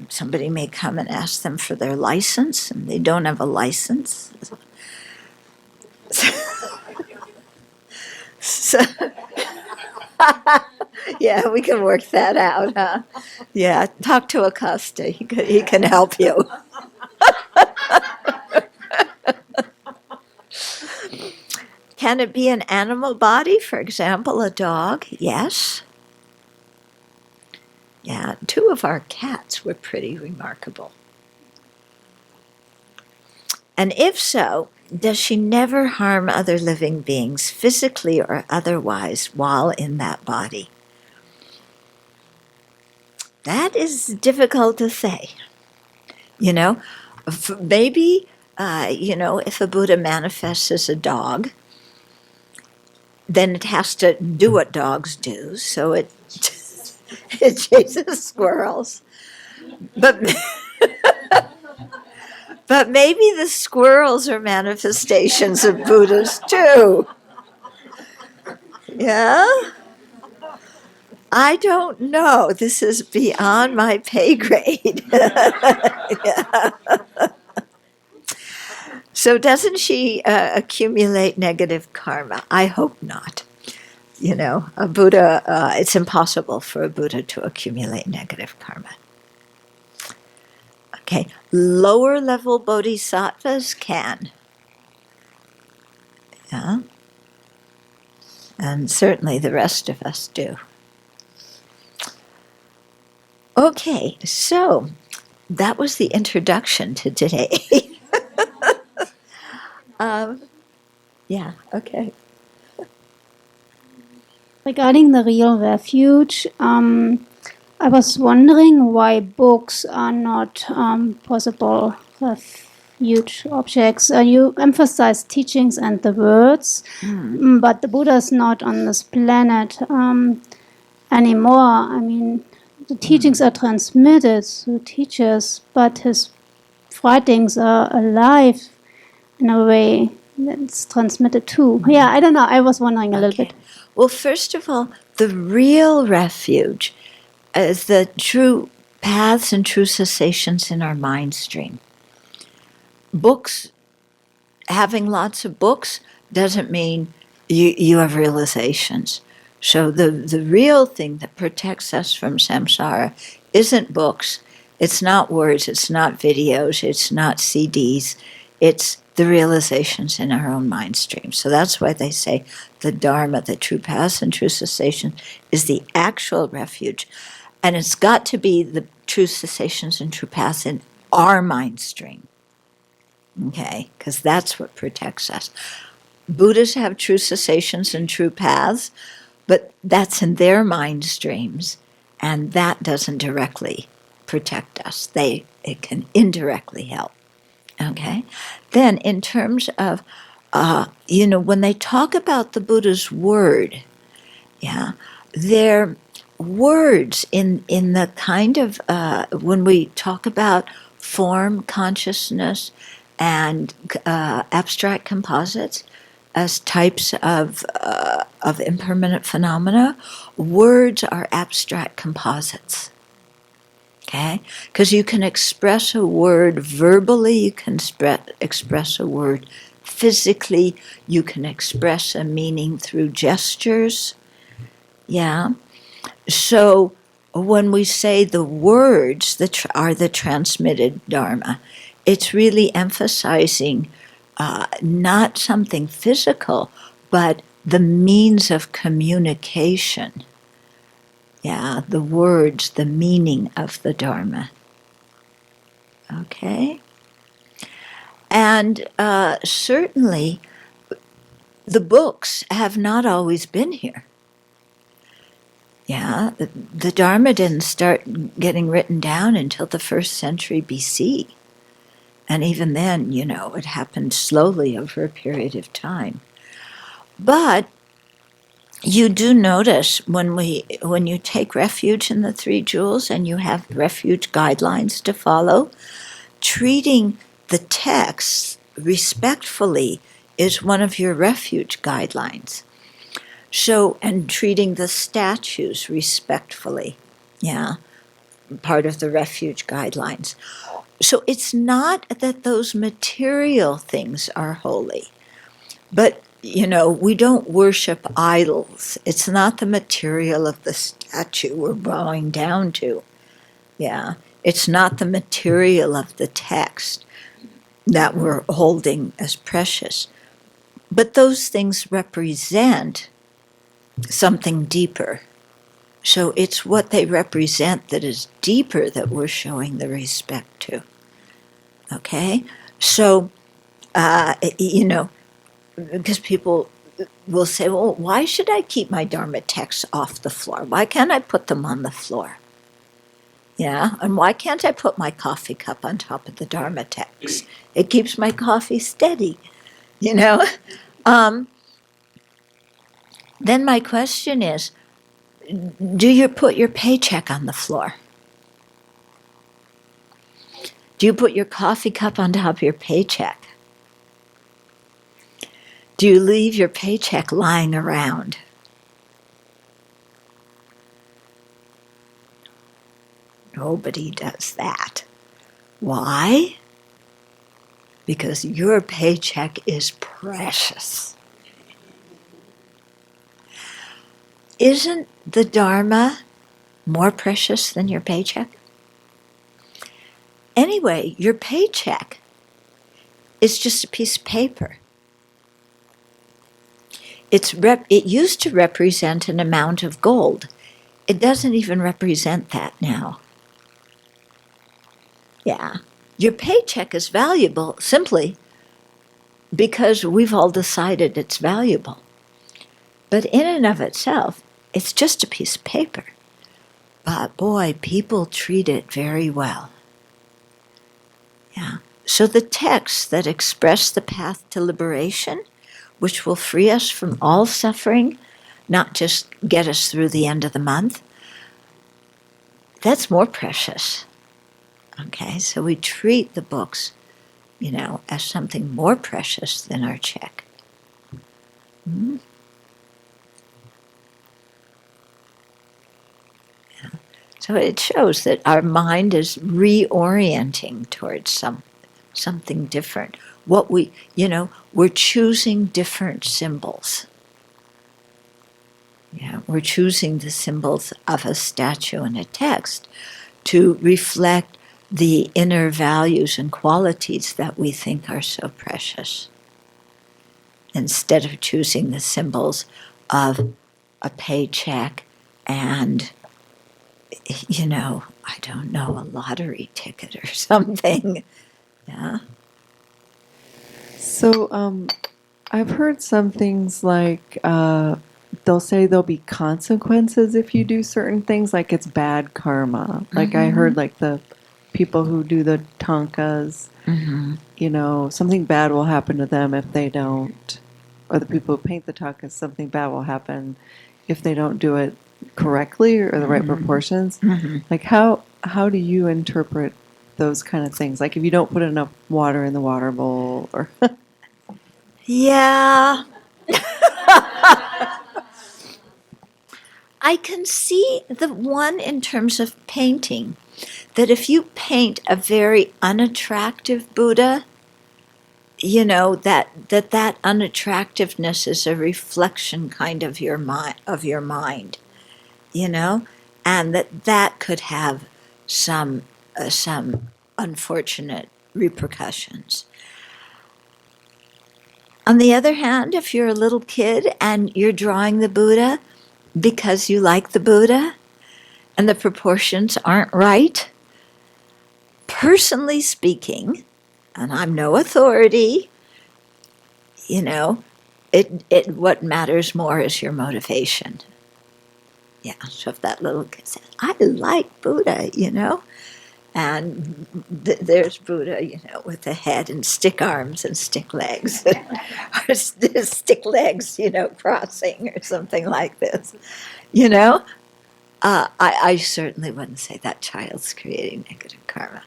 somebody may come and ask them for their license, and they don't have a license. So, yeah, we can work that out, huh? Yeah, talk to Acosta. He can help you. Can it be an animal body? For example, a dog? Yes. Yeah, 2 of our cats were pretty remarkable. And if so, does she never harm other living beings, physically or otherwise, while in that body? That is difficult to say. Maybe, if a Buddha manifests as a dog, then it has to do what dogs do, so it chases squirrels. But maybe the squirrels are manifestations of Buddhas too. Yeah? I don't know. This is beyond my pay grade. Yeah. So doesn't she accumulate negative karma? I hope not. A Buddha, it's impossible for a Buddha to accumulate negative karma. Okay, lower level bodhisattvas can. Yeah, and certainly the rest of us do. Okay, so that was the introduction to today. Yeah, okay. Regarding the real refuge, I was wondering why books are not possible refuge objects. You emphasize teachings and the words, but the Buddha is not on this planet anymore. I mean, the teachings are transmitted through teachers, but his writings are alive in a way that's transmitted too. Yeah, I don't know. I was wondering a little bit. Well, first of all, the real refuge is the true paths and true cessations in our mind stream. Books, having lots of books, doesn't mean you have realizations. So the real thing that protects us from samsara isn't books, it's not words, it's not videos, it's not CDs, it's the realizations in our own mind stream. So that's why they say the Dharma, the true paths and true cessation, is the actual refuge. And it's got to be the true cessations and true paths in our mind stream. Okay, because that's what protects us. Buddhists have true cessations and true paths, but that's in their mind streams, and that doesn't directly protect us. It can indirectly help. Okay? Then, in terms of, when they talk about the Buddha's word, yeah, they're words in the kind of, when we talk about form, consciousness, and abstract composites as types of impermanent phenomena, words are abstract composites. Okay? Because you can express a word verbally, you can express a word physically, you can express a meaning through gestures. Yeah. So when we say the words that are the transmitted Dharma, it's really emphasizing not something physical, but the means of communication. Yeah, the words, the meaning of the Dharma. Okay? And certainly, the books have not always been here. Yeah, the Dharma didn't start getting written down until the 1st century BC. And even then, it happened slowly over a period of time. But you do notice when you take refuge in the Three Jewels and you have refuge guidelines to follow, treating the texts respectfully is one of your refuge guidelines. So, and treating the statues respectfully, yeah, part of the refuge guidelines. So it's not that those material things are holy, but, we don't worship idols. It's not the material of the statue we're bowing down to. Yeah, it's not the material of the text that we're holding as precious. But those things represent something deeper. So it's what they represent that is deeper that we're showing the respect to. Okay? So, because people will say, well, why should I keep my Dharma texts off the floor? Why can't I put them on the floor? Yeah, and why can't I put my coffee cup on top of the Dharma text? It keeps my coffee steady, Then my question is, do you put your paycheck on the floor? Do you put your coffee cup on top of your paycheck? Do you leave your paycheck lying around? Nobody does that. Why? Because your paycheck is precious. Isn't the Dharma more precious than your paycheck? Anyway, your paycheck is just a piece of paper. It used to represent an amount of gold. It doesn't even represent that now. Yeah. Your paycheck is valuable simply because we've all decided it's valuable. But in and of itself, it's just a piece of paper. But boy, people treat it very well. Yeah. So the texts that express the path to liberation, which will free us from all suffering, not just get us through the end of the month, that's more precious. Okay, so we treat the books, as something more precious than our check. Mm-hmm. Yeah. So it shows that our mind is reorienting towards something different. We're choosing different symbols. Yeah, we're choosing the symbols of a statue and a text to reflect the inner values and qualities that we think are so precious, instead of choosing the symbols of a paycheck and, I don't know, a lottery ticket or something. Yeah. So I've heard some things like they'll say there'll be consequences if you do certain things, like it's bad karma. Like I heard like the people who do the tankas, something bad will happen to them if they don't, or the people who paint the tankas, something bad will happen if they don't do it correctly or the right proportions. Like how do you interpret those kind of things? Like if you don't put enough water in the water bowl or Yeah. I can see the one in terms of painting, that if you paint a very unattractive Buddha, that unattractiveness is a reflection kind of your mind, and that could have some unfortunate repercussions. On the other hand, if you're a little kid and you're drawing the Buddha because you like the Buddha and the proportions aren't right, personally speaking, and I'm no authority, what matters more is your motivation. Yeah, so if that little kid says, I like Buddha, and there's Buddha, with a head and stick arms and stick legs, or stick legs, crossing or something like this, I certainly wouldn't say that child's creating negative karma.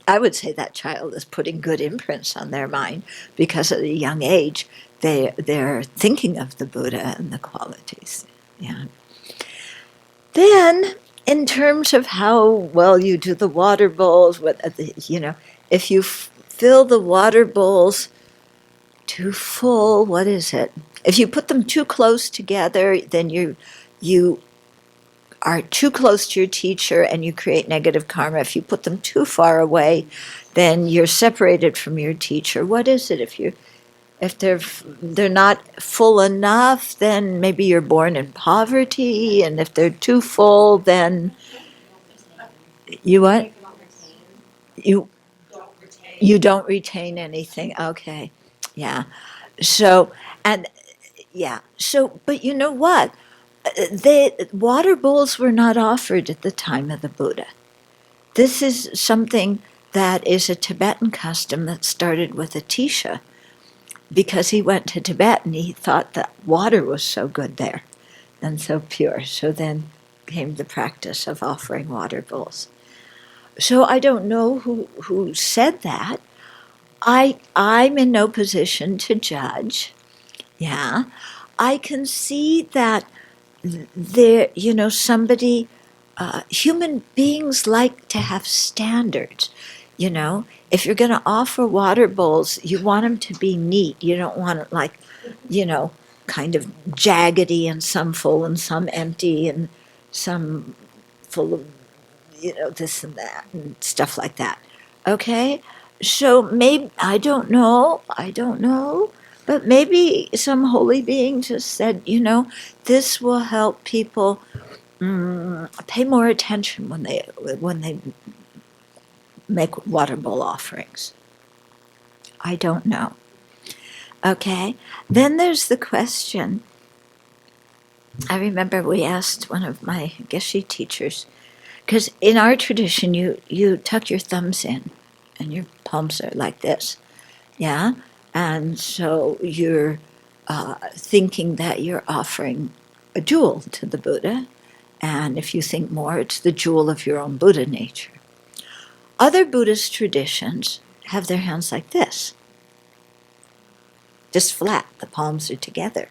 I would say that child is putting good imprints on their mind because at a young age they're thinking of the Buddha and the qualities. Yeah. Then, in terms of how well you do the water bowls, if you fill the water bowls too full, what is it? If you put them too close together, then you are too close to your teacher and you create negative karma. If you put them too far away, then you're separated from your teacher. What is it? If they're not full enough, then maybe you're born in poverty, and if they're too full, then you what? You don't retain anything. Okay. Yeah. So, and yeah. So, but you know what? The water bowls were not offered at the time of the Buddha. This is something that is a Tibetan custom that started with Atisha, because he went to Tibet and he thought that water was so good there and so pure. So then came the practice of offering water bowls. So I don't know who said that. I'm in no position to judge. Yeah. I can see that there, human beings like to have standards. If you're going to offer water bowls, you want them to be neat. You don't want it like, kind of jaggedy and some full and some empty and some full of, this and that and stuff like that. Okay? So maybe, I don't know, but maybe some holy being just said, this will help people pay more attention when they make water bowl offerings. I don't know. Okay? Then there's the question. I remember we asked one of my Geshe teachers, because in our tradition, you tuck your thumbs in, and your palms are like this, yeah? And so you're thinking that you're offering a jewel to the Buddha, and if you think more, it's the jewel of your own Buddha nature. Other Buddhist traditions have their hands like this, just flat, the palms are together.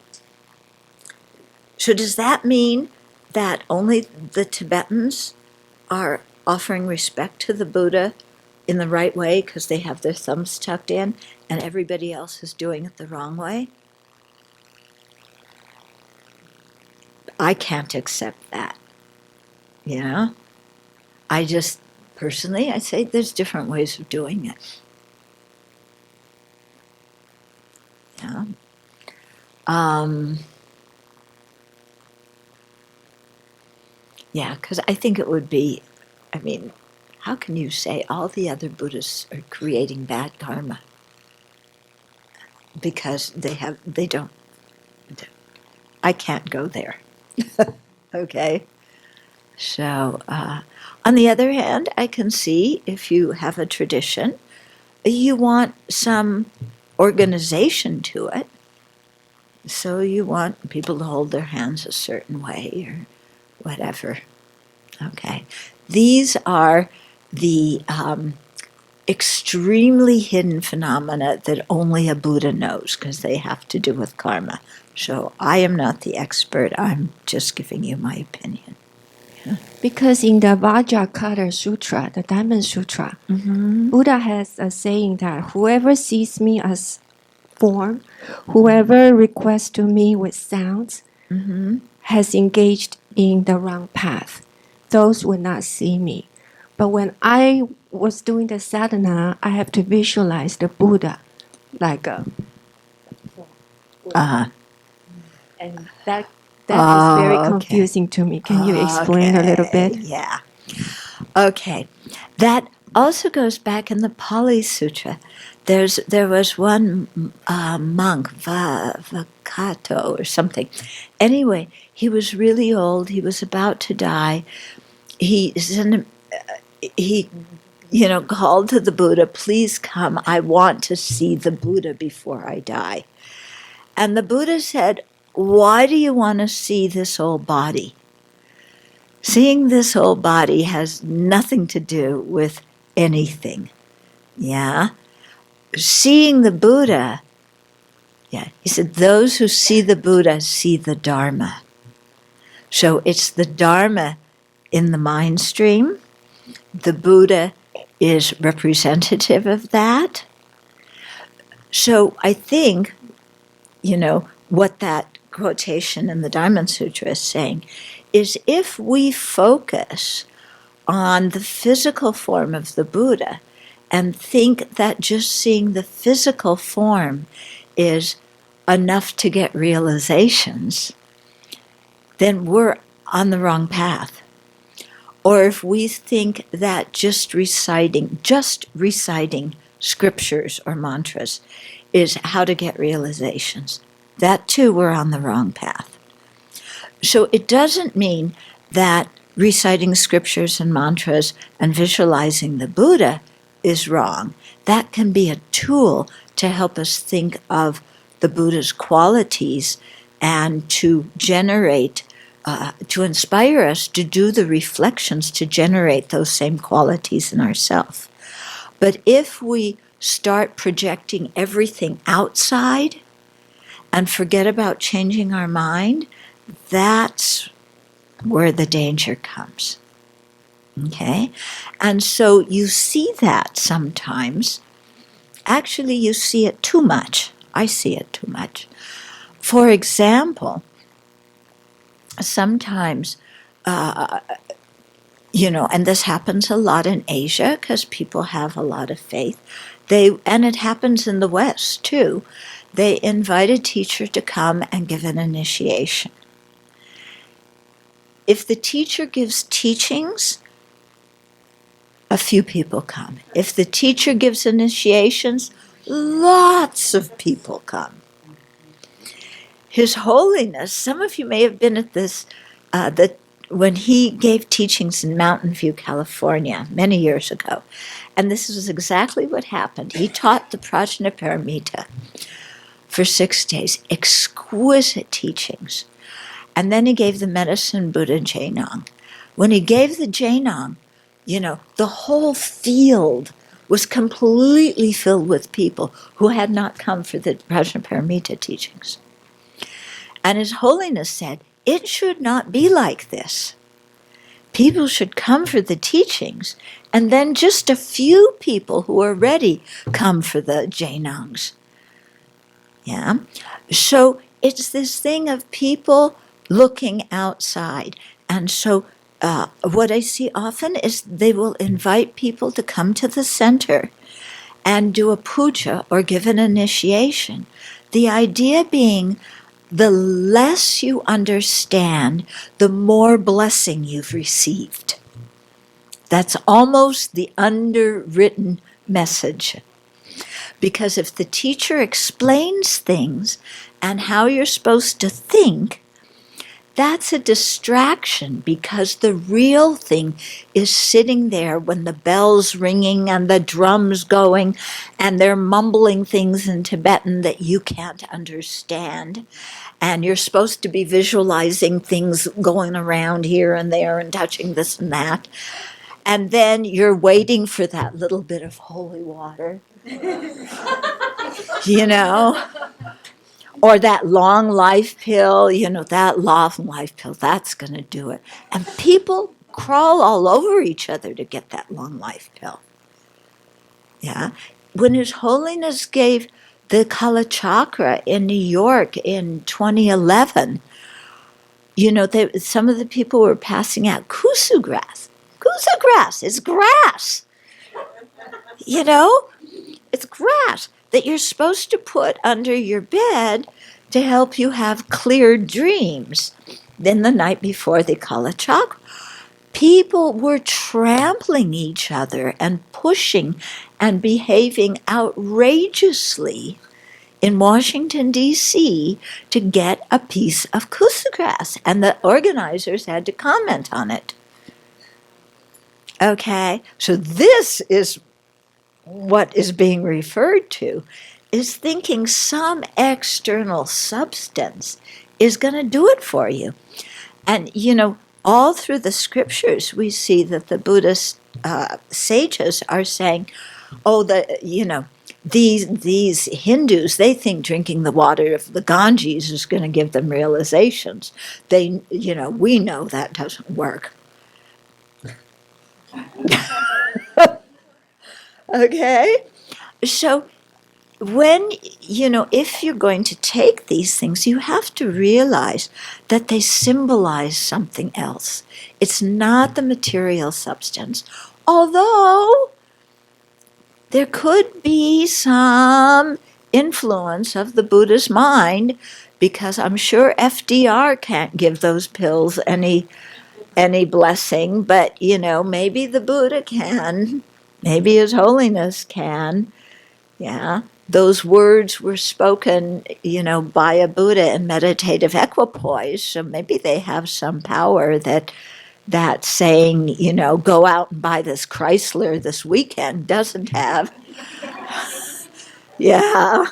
So does that mean that only the Tibetans are offering respect to the Buddha in the right way because they have their thumbs tucked in, and everybody else is doing it the wrong way? I can't accept that. I just, personally, I say there's different ways of doing it. Yeah. Yeah, because I think it would be, how can you say all the other Buddhists are creating bad karma? Because they don't, I can't go there. Okay? So, on the other hand, I can see if you have a tradition, you want some organization to it. So you want people to hold their hands a certain way or whatever. Okay. These are the extremely hidden phenomena that only a Buddha knows because they have to do with karma. So I am not the expert. I'm just giving you my opinion. Because in the Vajrakata Sutra, the Diamond Sutra, Buddha has a saying that whoever sees me as form, whoever requests to me with sounds, has engaged in the wrong path. Those will not see me. But when I was doing the sadhana, I have to visualize the Buddha like a and that is very confusing to me. Can you explain a little bit? Yeah. Okay. That also goes back in the Pali Sutra. There was one monk, Vakato or something. Anyway, he was really old. He was about to die. He called to the Buddha, please come. I want to see the Buddha before I die. And the Buddha said, why do you want to see this old body? Seeing this old body has nothing to do with anything. Yeah? Seeing the Buddha, he said, those who see the Buddha see the Dharma. So it's the Dharma in the mind stream. The Buddha is representative of that. So I think, what that quotation in the Diamond Sutra is saying is if we focus on the physical form of the Buddha and think that just seeing the physical form is enough to get realizations, then we're on the wrong path. Or if we think that just reciting scriptures or mantras is how to get realizations, that too we're on the wrong path. So it doesn't mean that reciting scriptures and mantras and visualizing the Buddha is wrong. That can be a tool to help us think of the Buddha's qualities and to generate, to inspire us to do the reflections to generate those same qualities in ourselves. But if we start projecting everything outside and forget about changing our mind, that's where the danger comes. Okay? And so you see that sometimes. Actually, you see it too much. I see it too much. For example, sometimes And this happens a lot in Asia because people have a lot of faith. And it happens in the West too. They invite a teacher to come and give an initiation. If the teacher gives teachings, a few people come. If the teacher gives initiations, lots of people come. His Holiness, some of you may have been at this, when he gave teachings in Mountain View, California, many years ago. And this is exactly what happened. He taught the Prajnaparamita for 6 days, exquisite teachings. And then he gave the Medicine Buddha Jainong. When he gave the Jainong, the whole field was completely filled with people who had not come for the Prajnaparamita teachings. And His Holiness said, it should not be like this. People should come for the teachings, and then just a few people who are ready come for the Jainongs. Yeah? So it's this thing of people looking outside. And so what I see often is they will invite people to come to the center and do a puja or give an initiation. The idea being, the less you understand, the more blessing you've received. That's almost the underwritten message. Because if the teacher explains things and how you're supposed to think, that's a distraction, because the real thing is sitting there when the bell's ringing and the drums going and they're mumbling things in Tibetan that you can't understand. And you're supposed to be visualizing things going around here and there and touching this and that. And then you're waiting for that little bit of holy water, or that long life pill, that long life pill, that's going to do it. And people crawl all over each other to get that long life pill. Yeah. When His Holiness gave the Kala Chakra in New York in 2011, some of the people were passing out kusu grass. Kusu grass is grass. It's grass that you're supposed to put under your bed to help you have clear dreams. Then the night before the Kala Chakra, people were trampling each other and pushing and behaving outrageously in Washington, D.C. to get a piece of kusu grass, and the organizers had to comment on it. Okay, so this is what is being referred to, is thinking some external substance is going to do it for you. And, all through the scriptures, we see that the Buddhist sages are saying, these Hindus, they think drinking the water of the Ganges is going to give them realizations. We know that doesn't work. Okay? So when, if you're going to take these things, you have to realize that they symbolize something else. It's not the material substance. Although there could be some influence of the Buddha's mind, because I'm sure FDR can't give those pills any blessing, but, maybe the Buddha can. Maybe His Holiness can. Yeah. Those words were spoken, by a Buddha in meditative equipoise, so maybe they have some power that saying, go out and buy this Chrysler this weekend doesn't have. Yeah.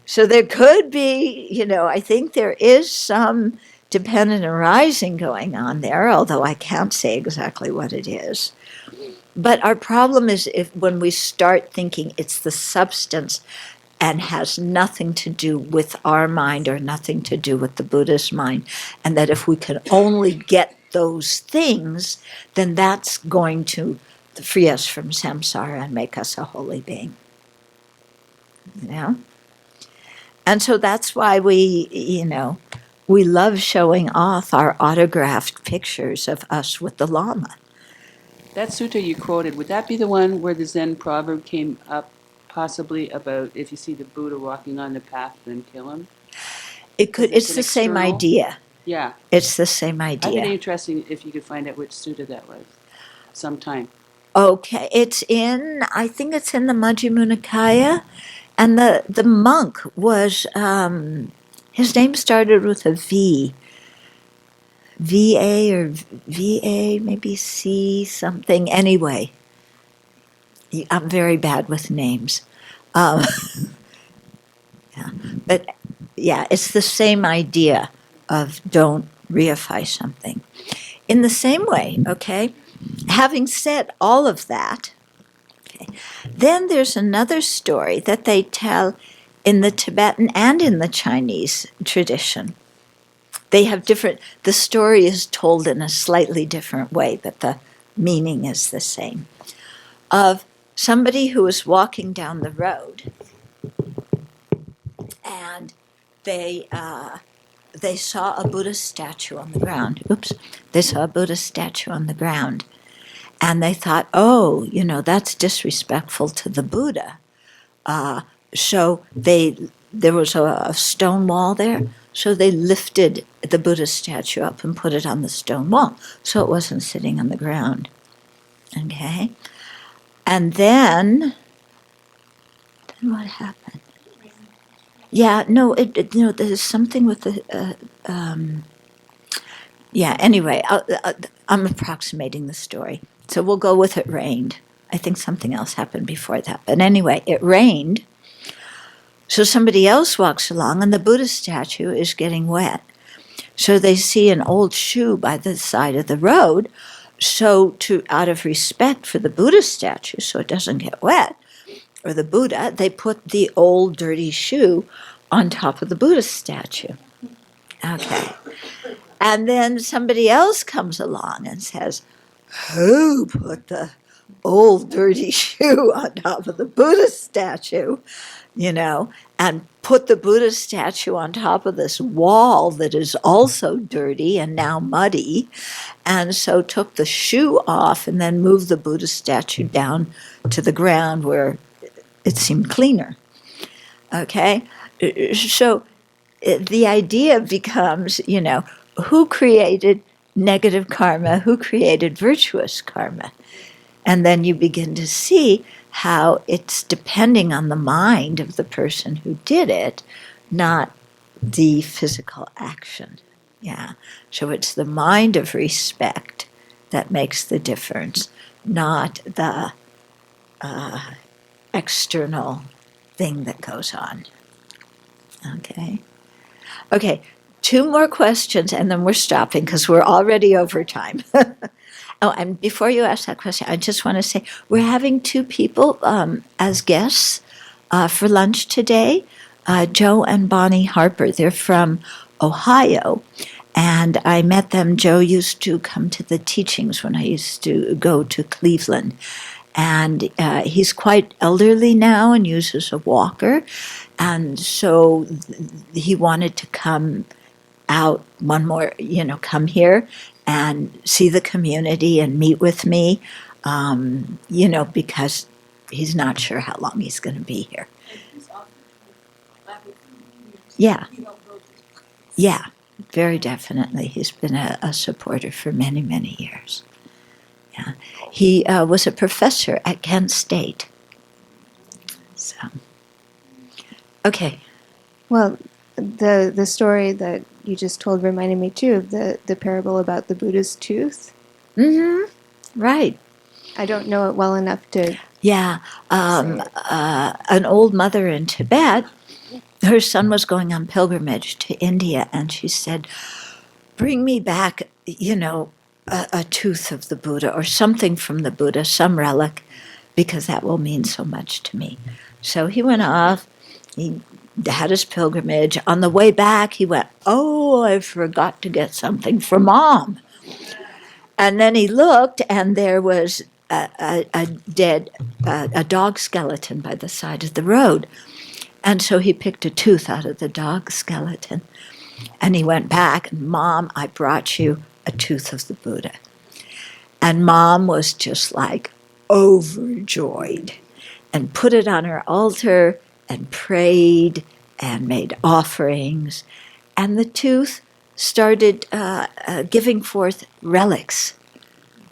So there could be, I think there is some dependent arising going on there, although I can't say exactly what it is. But our problem is when we start thinking it's the substance and has nothing to do with our mind or nothing to do with the Buddhist mind, and that if we can only get those things, then that's going to free us from samsara and make us a holy being. And so that's why we, we love showing off our autographed pictures of us with the Lama. That sutta you quoted, would that be the one where the Zen proverb came up possibly about if you see the Buddha walking on the path, then kill him? It could. It's It's an the same external- idea. Yeah. It's the same I'd be idea. interested if you could find out which sutta that was sometime. Okay, it's in. I think it's in the Majjhima Nikaya, and the monk was. His name started with a V. VA or VA, maybe C something. Anyway, I'm very bad with names. Um, yeah, but yeah, it's the same idea of don't reify something. In the same way, okay, having said all of that, okay, then there's another story that they tell in the Tibetan and in the Chinese tradition. They have different, the story is told in a slightly different way, but the meaning is the same. Of somebody who was walking down the road, and they saw a Buddha statue on the ground. Oops, they saw a Buddha statue on the ground, and they thought, oh, that's disrespectful to the Buddha. So there was a stone wall there, so they lifted the Buddha statue up and put it on the stone wall, so it wasn't sitting on the ground. Okay, and then what happened? Yeah, no, there's something with the. Yeah. Anyway, I'm approximating the story, so we'll go with it rained. I think something else happened before that, but anyway, it rained. So somebody else walks along, and the Buddha statue is getting wet. So they see an old shoe by the side of the road. So out of respect for the Buddha statue, so it doesn't get wet, or the Buddha, they put the old dirty shoe on top of the Buddha statue. Okay. And then somebody else comes along and says, who put the old dirty shoe on top of the Buddha statue? And put the Buddha statue on top of this wall that is also dirty and now muddy, and so took the shoe off and then moved the Buddha statue down to the ground where it seemed cleaner. Okay? So the idea becomes, who created negative karma, who created virtuous karma? And then you begin to see how it's depending on the mind of the person who did it, not the physical action. Yeah. So it's the mind of respect that makes the difference, not the external thing that goes on. Okay. Okay. 2 more questions, and then we're stopping because we're already over time. Oh, and before you ask that question, I just want to say we're having 2 people as guests for lunch today, Joe and Bonnie Harper. They're from Ohio, and I met them. Joe used to come to the teachings when I used to go to Cleveland, and he's quite elderly now and uses a walker, and so he wanted to come out one more, come here and see the community and meet with me, because he's not sure how long he's going to be here. Yeah. Yeah, very definitely. He's been a supporter for many, many years. Yeah. He was a professor at Kent State. So, okay. Well, the story that you just told reminded me too of the parable about the Buddha's tooth. Mm-hmm. Right. I don't know it well enough to. Yeah. An old mother in Tibet, her son was going on pilgrimage to India, and she said, bring me back, a tooth of the Buddha or something from the Buddha, some relic, because that will mean so much to me. So he went off. He had his pilgrimage. On the way back, he went, oh, I forgot to get something for Mom. And then he looked, and there was a dead dog skeleton by the side of the road. And so he picked a tooth out of the dog skeleton. And he went back, and Mom, I brought you a tooth of the Buddha. And Mom was just like overjoyed and put it on her altar and prayed and made offerings. And the tooth started giving forth relics,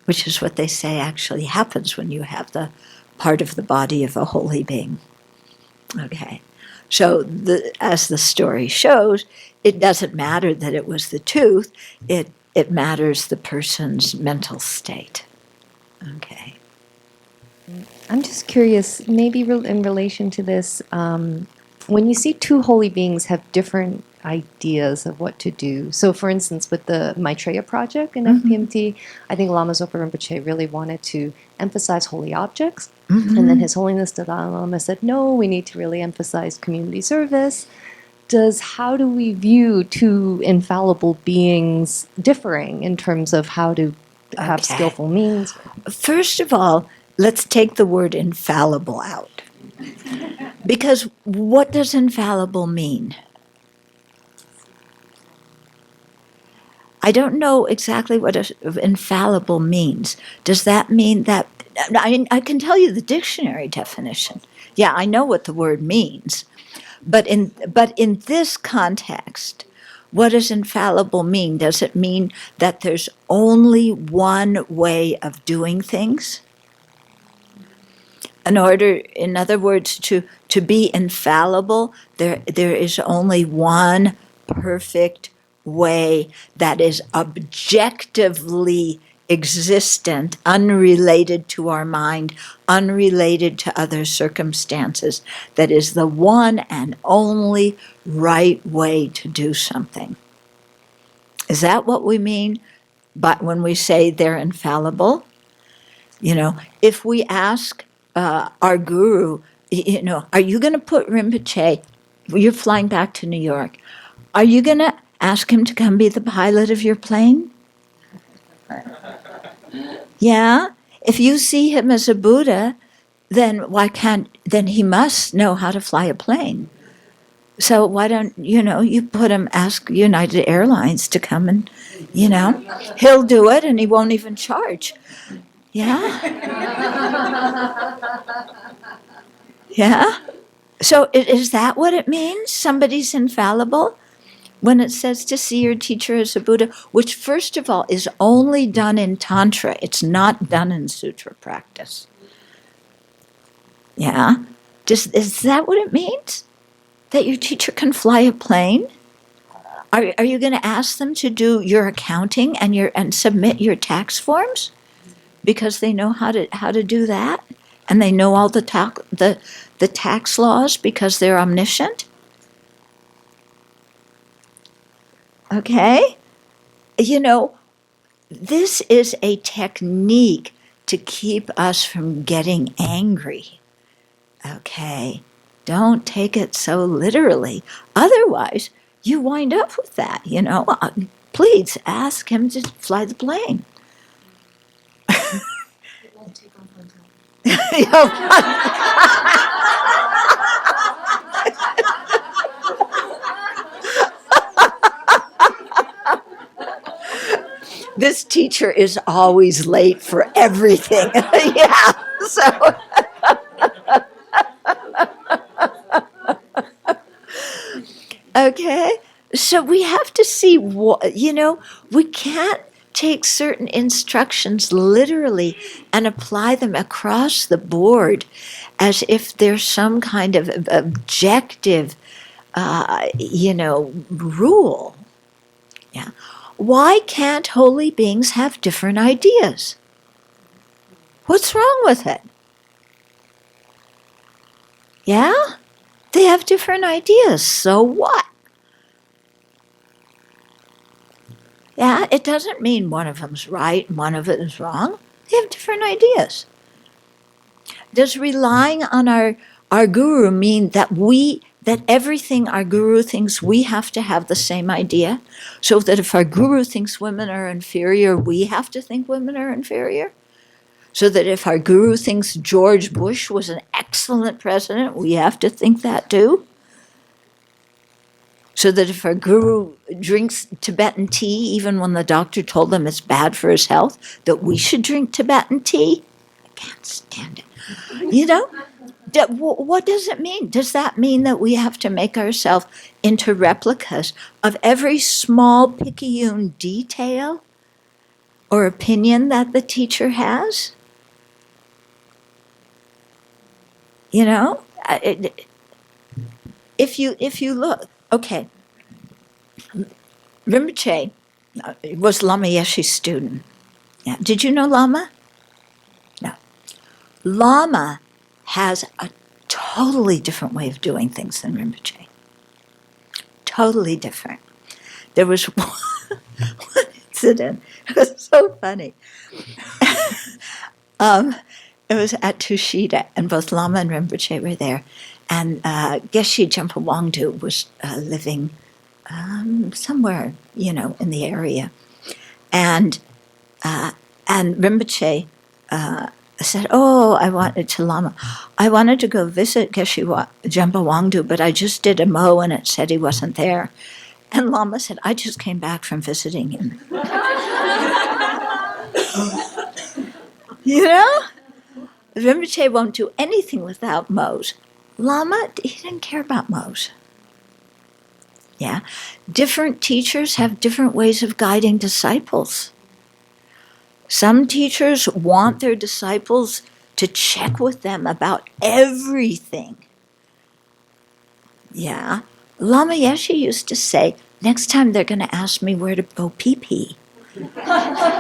which is what they say actually happens when you have the part of the body of a holy being. Okay. So as the story shows, it doesn't matter that it was the tooth, it matters the person's mental state. Okay. I'm just curious, maybe in relation to this, when you see two holy beings have different ideas of what to do. So, for instance, with the Maitreya project in FPMT, I think Lama Zopa Rinpoche really wanted to emphasize holy objects. And then His Holiness the Dalai Lama said, no, we need to really emphasize community service. How do we view two infallible beings differing in terms of how to have Okay. skillful means? First of all, let's take the word infallible out. Because what does infallible mean? I don't know exactly what infallible means. Does that mean that, I can tell you the dictionary definition. Yeah, I know what the word means. But in this context, what does infallible mean? Does it mean that there's only one way of doing things? In other words, to be infallible, there is only one perfect way that is objectively existent, unrelated to our mind, unrelated to other circumstances, that is the one and only right way to do something. Is that what we mean when we say they're infallible? If we ask our guru, are you going to put Rinpoche, you're flying back to New York, are you going to ask him to come be the pilot of your plane? Yeah? If you see him as a Buddha, then he must know how to fly a plane. So why don't, you put him, ask United Airlines to come and, he'll do it and he won't even charge. Yeah? Yeah? So is that what it means? Somebody's infallible? When it says to see your teacher as a Buddha, which first of all is only done in Tantra, it's not done in Sutra practice. Yeah? Is that what it means? That your teacher can fly a plane? Are you going to ask them to do your accounting and submit your tax forms? Because they know how to do that? And they know all the tax laws because they're omniscient? Okay? This is a technique to keep us from getting angry. Okay? Don't take it so literally. Otherwise, you wind up with that, Please ask him to fly the plane. It won't take off on time. This teacher is always late for everything. Yeah, so. Okay, so we have to see we can't take certain instructions literally and apply them across the board as if there's some kind of objective, rule. Yeah. Why can't holy beings have different ideas? What's wrong with it? Yeah? They have different ideas, so what? Yeah, it doesn't mean one of them's right and one of it is wrong. They have different ideas. Does relying on our guru mean that everything our guru thinks we have to have the same idea? So that if our guru thinks women are inferior, we have to think women are inferior? So that if our guru thinks George Bush was an excellent president, we have to think that too? So that if our guru drinks Tibetan tea, even when the doctor told him it's bad for his health, that we should drink Tibetan tea? I can't stand it. You know? What does it mean? Does that mean that we have to make ourselves into replicas of every small picayune detail or opinion that the teacher has? You know, if you look, okay, Rinpoche was Lama Yeshe's student. Yeah. Did you know Lama? No. Lama has a totally different way of doing things than Rinpoche. Totally different. There was one incident. It was so funny. It was at Tushita, and both Lama and Rinpoche were there. And Geshe Jumpa Wangdu was living somewhere, in the area. And Rinpoche said, I wanted to go visit Geshe Jumpa Wangdu, but I just did a mo and it said he wasn't there. And Lama said, I just came back from visiting him. Rinpoche won't do anything without mo's. Lama, he didn't care about mo's. Yeah. Different teachers have different ways of guiding disciples. Some teachers want their disciples to check with them about everything. Yeah. Lama Yeshe used to say, next time they're going to ask me where to go pee-pee.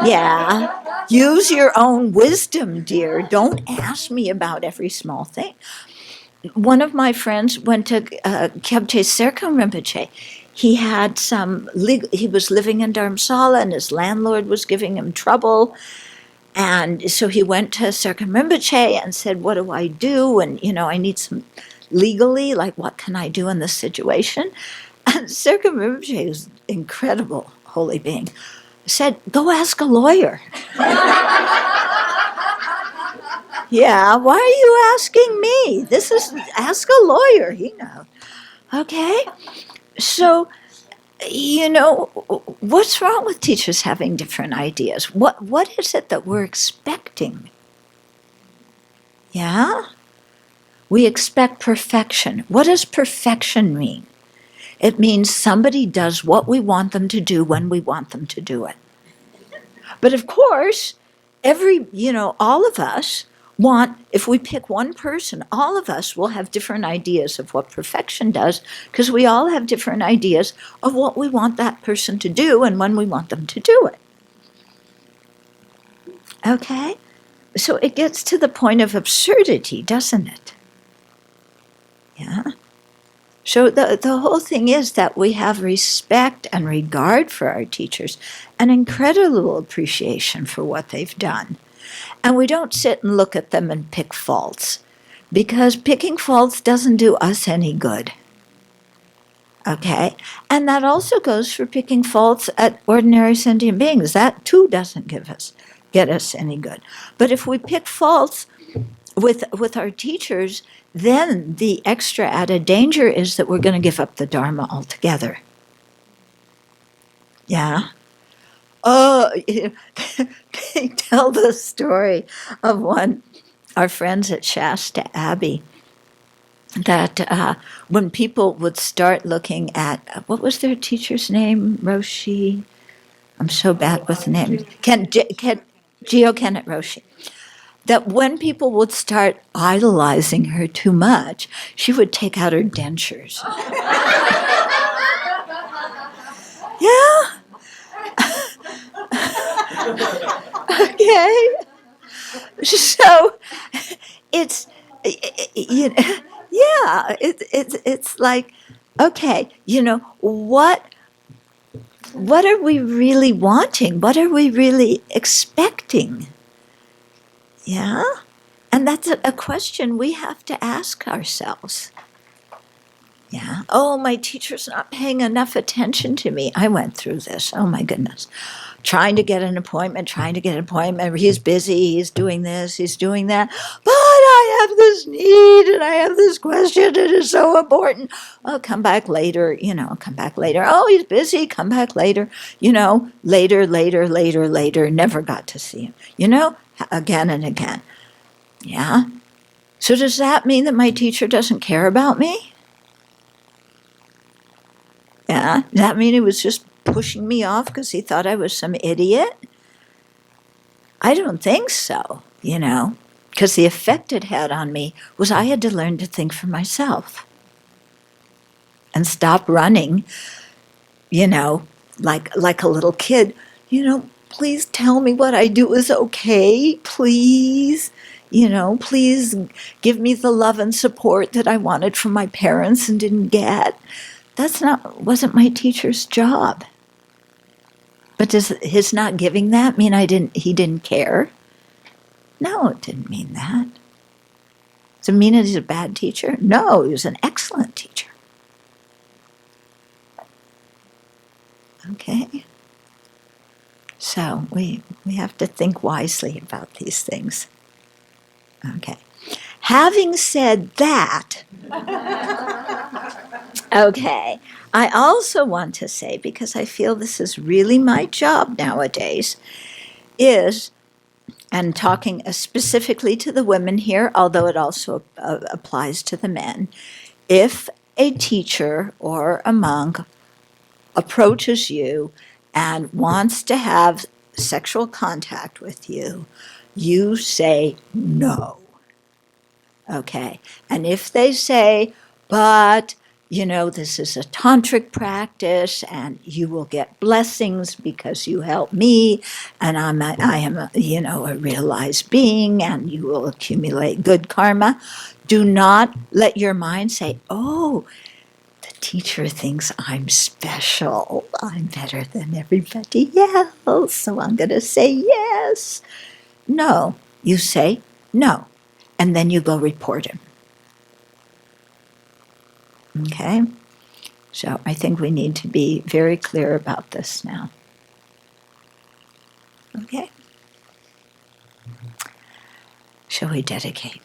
Yeah. Use your own wisdom, dear. Don't ask me about every small thing. One of my friends went to Kyabche Serkon Rinpoche. He had he was living in Dharamsala and his landlord was giving him trouble. And so he went to Serkon Rinpoche and said, what do I do? And, I need some legally, like, what can I do in this situation? And Serkon Rinpoche is incredible holy being. Said, go ask a lawyer. Yeah, why are you asking me? Ask a lawyer, he knows. Okay? So, what's wrong with teachers having different ideas? What is it that we're expecting? Yeah? We expect perfection. What does perfection mean? It means somebody does what we want them to do when we want them to do it. But of course, all of us if we pick one person, all of us will have different ideas of what perfection does, because we all have different ideas of what we want that person to do and when we want them to do it. Okay? So it gets to the point of absurdity, doesn't it? Yeah? So the whole thing is that we have respect and regard for our teachers, an incredible appreciation for what they've done. And we don't sit and look at them and pick faults, because picking faults doesn't do us any good. Okay? And that also goes for picking faults at ordinary sentient beings. That too doesn't get us any good. But if we pick faults with our teachers, then the extra added danger is that we're going to give up the Dharma altogether. Yeah? They tell the story of our friends at Shasta Abbey, that when people would start looking at, what was their teacher's name? Roshi? I'm so bad with names. Gio Kennett Roshi. That when people would start idolizing her too much, she would take out her dentures. Yeah? Okay? So, it's like, okay, what are we really wanting? What are we really expecting? Yeah? And that's a question we have to ask ourselves. Yeah? Oh, my teacher's not paying enough attention to me. I went through this. Oh, my goodness. Trying to get an appointment. He's busy. He's doing this. He's doing that. But I have this need and I have this question and it's so important. Oh, come back later, come back later. Oh, he's busy, come back later. Later, never got to see him, again and again. Yeah. So does that mean that my teacher doesn't care about me? Yeah. Does that mean he was just pushing me off because he thought I was some idiot? I don't think so, because the effect it had on me was I had to learn to think for myself and stop running, like a little kid, please tell me what I do is okay, please. Please give me the love and support that I wanted from my parents and didn't get. Wasn't my teacher's job. But does his not giving that mean he didn't care? No, it didn't mean that. Does it mean he's a bad teacher? No, he was an excellent teacher. Okay. So we have to think wisely about these things. Okay. Having said that, okay, I also want to say, because I feel this is really my job nowadays, and talking specifically to the women here, although it also applies to the men, if a teacher or a monk approaches you and wants to have sexual contact with you, you say no. Okay? And if they say, but, this is a tantric practice and you will get blessings because you help me and I am a realized being and you will accumulate good karma, do not let your mind say, oh, the teacher thinks I'm special. I'm better than everybody else, so I'm going to say yes. No, you say no, and then you go report him. Okay? So I think we need to be very clear about this now. Okay? Shall we dedicate?